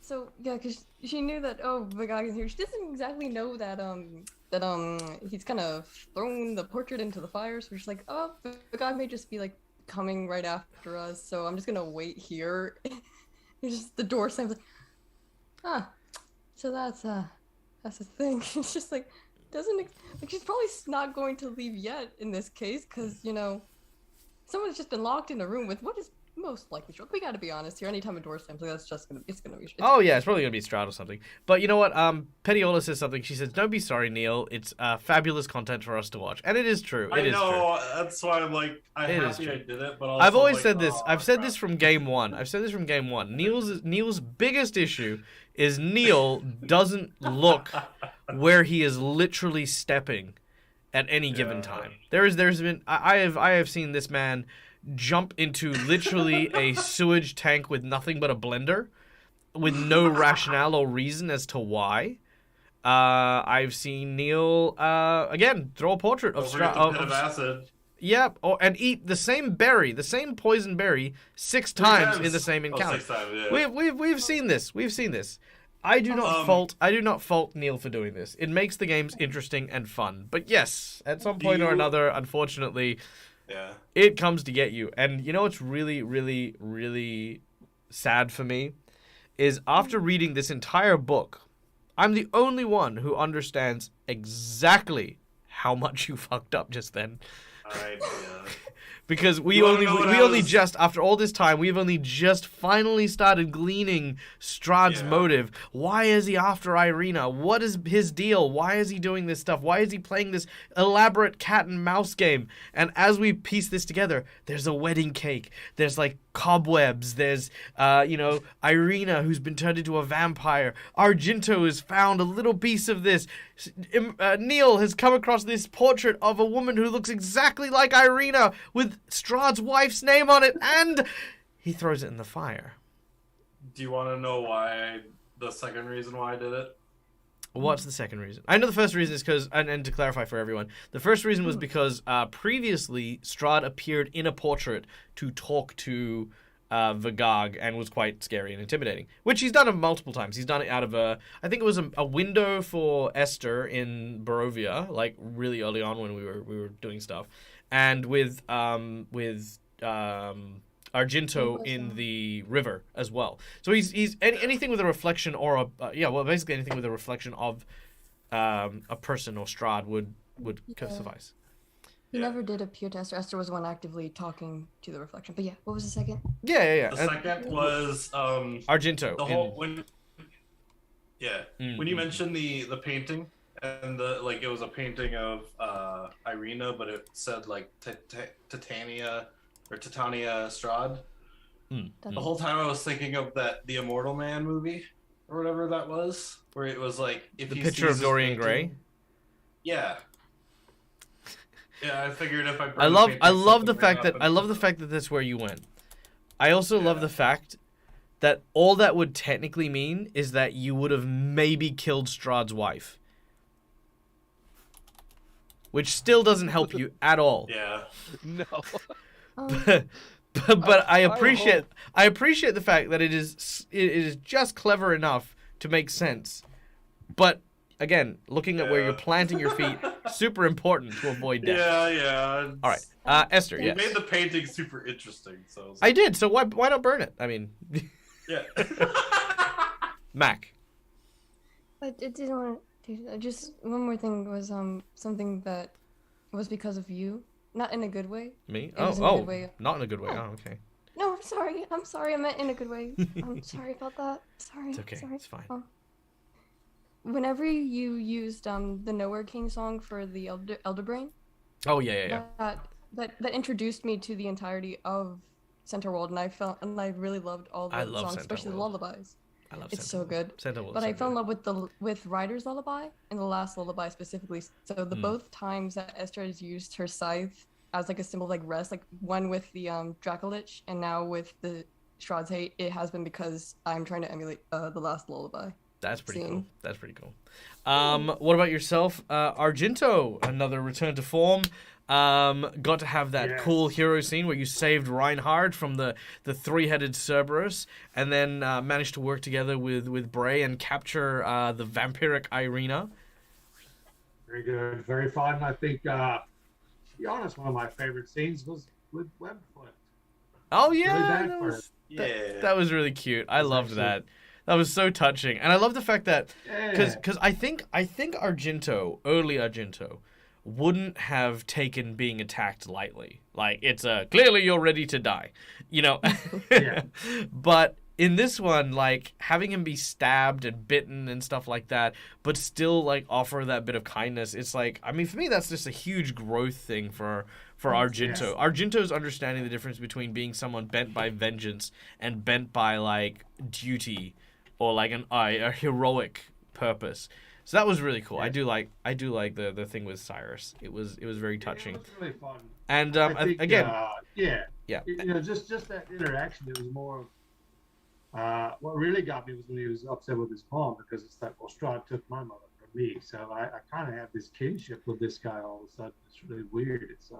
So yeah, because she knew that the guy is here. She doesn't exactly know that he's kind of thrown the portrait into the fire. So she's like, oh, the guy may just be like coming right after us. So I'm just gonna wait here. It's just the door slams. Like, so that's the thing. It's just like like she's probably not going to leave yet in this case because someone's just been locked in a room with what is most likely Strahd. We gotta be honest here. Anytime a door slams, like, that's just gonna be. Oh yeah, it's probably gonna be Strahd or something. But you know what? Petiola says something. She says, "Don't be sorry, Neil. It's fabulous content for us to watch," and it is true. I know. That's why I'm like, I'm happy I did it. But also, I've always like, said this. I've said crap. this from game one. Neil's biggest issue is Neil doesn't look where he is literally stepping at any given time. There's been I have seen this man jump into literally a sewage tank with nothing but a blender, with no rationale or reason as to why. I've seen Neil again throw a portrait of Strahd of acid. Yep, and eat the same poison berry 6 times in the same encounter. 6 times, yeah. We've seen this. We've seen this. I do not fault Neil for doing this. It makes the games interesting and fun. But yes, at some point or another, unfortunately, it comes to get you. And you know what's really, really, really sad for me is after reading this entire book, I'm the only one who understands exactly how much you fucked up just then. Alright, yeah. Because we only just after all this time we've only just finally started gleaning Strahd's motive. Why is he after Irina? What is his deal? Why is he doing this stuff? Why is he playing this elaborate cat and mouse game? And as we piece this together, there's a wedding cake. There's like cobwebs. There's Irina who's been turned into a vampire. Argento has found a little piece of this. Neil has come across this portrait of a woman who looks exactly like Irina with Strahd's wife's name on it, and he throws it in the fire. Do you want to know the second reason why I did it? What's the second reason? I know the first reason is because, and to clarify for everyone, the first reason was because previously Strahd appeared in a portrait to talk to Vagag and was quite scary and intimidating, which he's done multiple times. He's done it out of I think it was a window for Esther in Barovia, like really early on when we were doing stuff, and with Argento in the river as well. So he's anything with a reflection or basically anything with a reflection of a person or Strahd would suffice. He never did appear to Esther. Esther was the one actively talking to the reflection. But yeah, what was the second? Yeah. The second was Argento. The whole when you mentioned the painting and it was a painting of Irina, but it said like Titania Strahd. The whole time I was thinking of the Immortal Man movie or whatever that was, where it was like if the he picture of Dorian Gray. Yeah. Yeah, I figured if I love the fact that that's where you went. I also love the fact that all that would technically mean is that you would have maybe killed Strahd's wife. Which still doesn't help you at all. Yeah. No. But I appreciate the fact that it is just clever enough to make sense. But again, looking at where you're planting your feet, super important to avoid death. Yeah. All right, Esther. You Yes. made the painting super interesting. So I did. So why not burn it? I mean. Yeah. Mac. I didn't want to. Just one more thing was something that was because of you, not in a good way. Me? It was in a good way. Not in a good way. Oh. Oh, okay. No, I'm sorry. I meant in a good way. I'm sorry about that. Sorry. It's okay. Sorry. It's fine. Whenever you used the Nowhere King song for the Elder Brain. Oh yeah. That introduced me to the entirety of Center World, and I really loved all the songs, Center especially World. the lullabies. I love It's Center so good. Center World, But so I fell in good. love with Ryder's lullaby and the last lullaby specifically. So the both times that Esther has used her scythe as like a symbol of like rest, like one with the Dracolich and now with the Strahd's hate, it has been because I'm trying to emulate the last lullaby. That's pretty cool. Scene. That's pretty cool. What about yourself, Argento? Another return to form. Got to have that cool Yes. hero scene where you saved Reinhard from the three-headed Cerberus, and then managed to work together with Bray and capture the vampiric Irina. Very good. Very fun. I think, to be honest, one of my favorite scenes was with Webfoot. Oh Really yeah, bad that for was, Yeah. that was really cute. I That's loved actually- that. That was so touching, and I love the fact that Yeah. because I think Argento, early Argento, wouldn't have taken being attacked lightly. Like it's clearly you're ready to die, you know. Yeah. But in this one, like having him be stabbed and bitten and stuff like that, but still like offer that bit of kindness. It's like, I mean, for me, that's just a huge growth thing for Argento. Yes. Argento's understanding the difference between being someone bent by vengeance and bent by like duty or like a heroic purpose. So that was really cool. I do like the thing with Cyrus. It was very touching. It was really fun. And I think, again, yeah. yeah. Just that interaction. It was more of what really got me was when he was upset with his mom because it's like, well, Strahd took my mother from me, so I kind of have this kinship with this guy all of a sudden. It's really weird. It's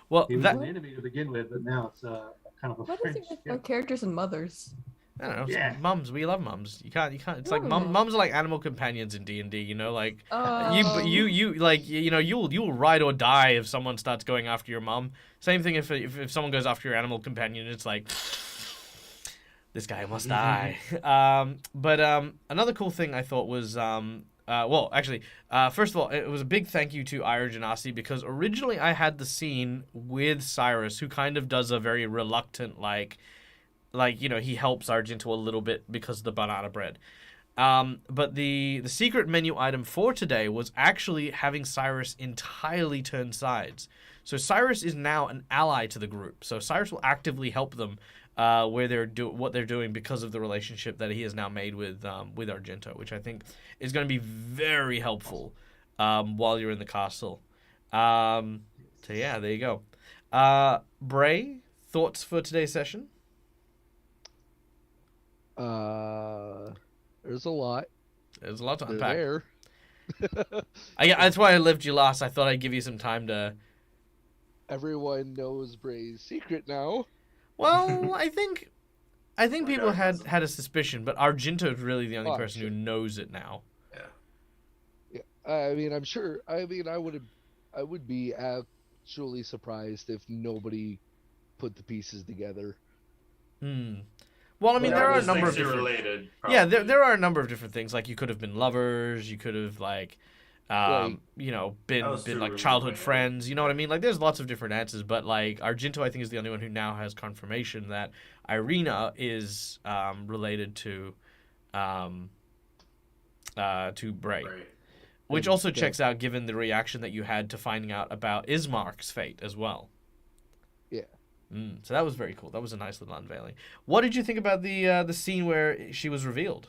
well, he was that an enemy to begin with, but now it's kind of a What is it friendship. with characters and mothers? I don't know. Yeah. Mums, we love mums. You can't. It's like Oh. mums are like animal companions in D&D. You know, like Oh. you like you know you'll ride or die if someone starts going after your mom. Same thing if someone goes after your animal companion. It's like this guy must die. But another cool thing I thought was first of all, it was a big thank you to Ira Janasi because originally I had the scene with Cyrus, who kind of does a very reluctant like you know, he helps Argento a little bit because of the banana bread. But the secret menu item for today was actually having Cyrus entirely turn sides. So Cyrus is now an ally to the group. So Cyrus will actively help them what they're doing because of the relationship that he has now made with Argento, which I think is going to be very helpful while you're in the castle. So yeah, there you go. Bray, thoughts for today's session? There's a lot. There's a lot to They're unpack. there. That's why I left you last. I thought I'd give you some time to. Everyone knows Bray's secret now. Well, I think people God, had doesn't. a suspicion, but Argento's really the only Oh, person who sure. knows it now. Yeah, I mean, I'm sure. I mean, I would be actually surprised if nobody put the pieces together. Well, I mean, there are a number of things are different. related. Yeah, probably. there are a number of different things. Like you could have been lovers. You could have like, Right. you know, been That was true like in childhood a way. friends. You know what I mean? Like there's lots of different answers. But like Argento, I think is the only one who now has confirmation that Irina is related to Bray. Right. Which also Yeah. checks out given the reaction that you had to finding out about Ismark's fate as well. Yeah. So that was very cool. That was a nice little unveiling. What did you think about the scene where she was revealed?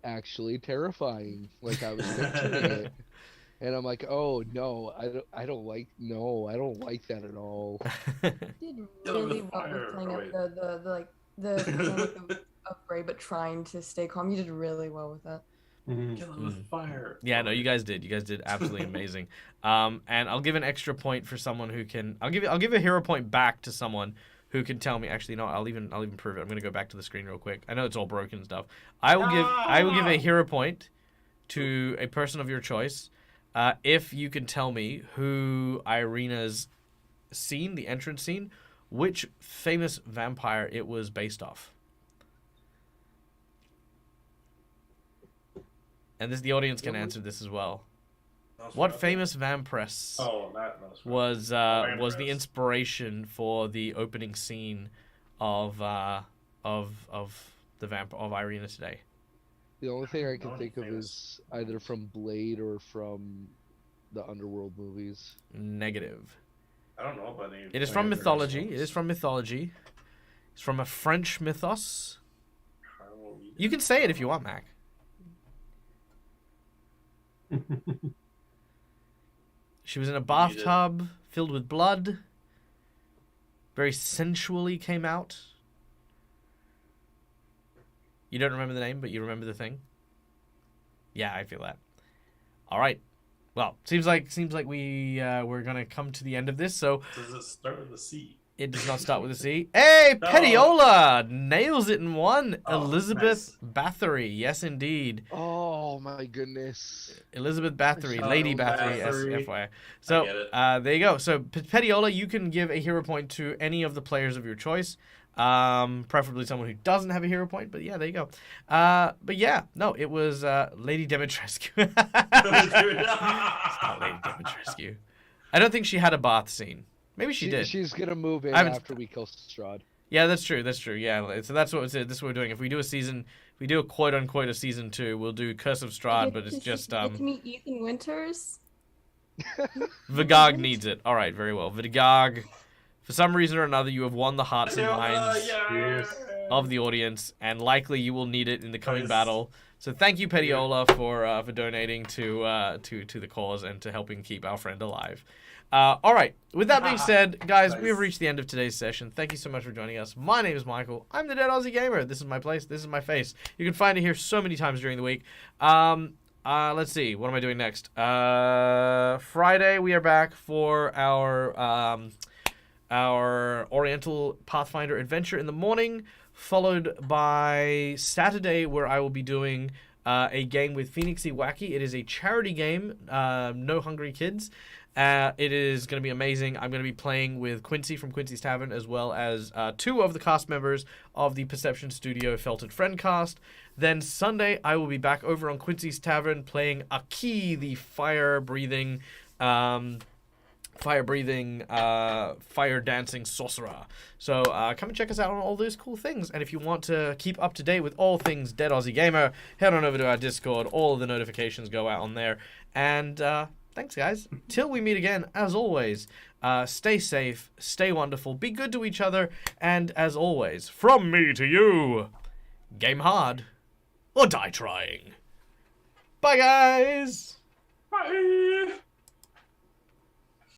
Actually terrifying. Like I was picturing it, and I'm like, oh no, I don't like that at all. Did Kill him really with well fire. with playing Oh, up wait. the dynamic of Bray, but trying to stay calm. You did really well with that. Mhm. Kill him with fire. Yeah, no, you guys did. You guys did absolutely amazing. And I'll give an extra point for someone who can. I'll give a hero point back to someone who can tell me. Actually, no, I'll even prove it. I'm gonna go back to the screen real quick. I know it's all broken and stuff. I will give a hero point to a person of your choice if you can tell me who Irina's scene, the entrance scene, which famous vampire it was based off. And the audience can answer this as well. What famous vampiress Oh, that was the Vampiress. inspiration for the opening scene of the of Irina today? The only thing I know can any think of famous is either from Blade or from the Underworld movies. Negative. I don't know about any. It is from vampires mythology. ones. It is from mythology. It's from a French mythos. Carl Eden. You can say it if you want, Mac. She was in a bathtub filled with blood. very sensually came out. You don't remember the name, but you remember the thing? Yeah, I feel that. All right. Well, seems like we're gonna come to the end of this. So Does it start with a C? it does not start with a C. Hey, No. Petiola nails it in one. Oh, Elizabeth nice. Bathory, yes indeed. Oh my goodness. Elizabeth Bathory, Oh, Lady Bathory, Bathory. FYI. So get it. there you go. So Petiola, you can give a hero point to any of the players of your choice. Preferably someone who doesn't have a hero point, but yeah, there you go. But yeah, no, it was Lady Dimitrescu. It's not Lady Dimitrescu. I don't think she had a bath scene. Maybe she did. She's gonna move in I haven't- after we kill Strahd. Yeah, that's true. That's true. Yeah, so that's what this is what we're doing. If we do a season, if we do a quote unquote a season 2, we'll do Curse of Strahd, but it's just Get to meet Ethan Winters. Vigog needs it. All right, very well. Vigog, for some reason or another, you have won the hearts and minds Yes. of the audience, and likely you will need it in the coming Nice. battle. So thank you, Petiola, for donating to the cause and to helping keep our friend alive. All right. With that being said, guys, we have Nice. reached the end of today's session. Thank you so much for joining us. My name is Michael. I'm the Dead Aussie Gamer. This is my place. This is my face. You can find it here so many times during the week. Let's see. What am I doing next? Friday, we are back for our Oriental Pathfinder adventure in the morning, followed by Saturday, where I will be doing a game with Phoenixy Wacky. It is a charity game, No Hungry Kids. It is going to be amazing. I'm going to be playing with Quincy from Quincy's Tavern, as well as 2 of the cast members of the Perception Studio Felted Friend cast. Then Sunday, I will be back over on Quincy's Tavern playing Aki, the fire-breathing, fire-dancing sorcerer. So come and check us out on all those cool things. And if you want to keep up to date with all things Dead Aussie Gamer, head on over to our Discord. All of the notifications go out on there. And thanks, guys. Till we meet again, as always, stay safe, stay wonderful, be good to each other, and as always, from me to you, game hard or die trying. Bye, guys. Bye.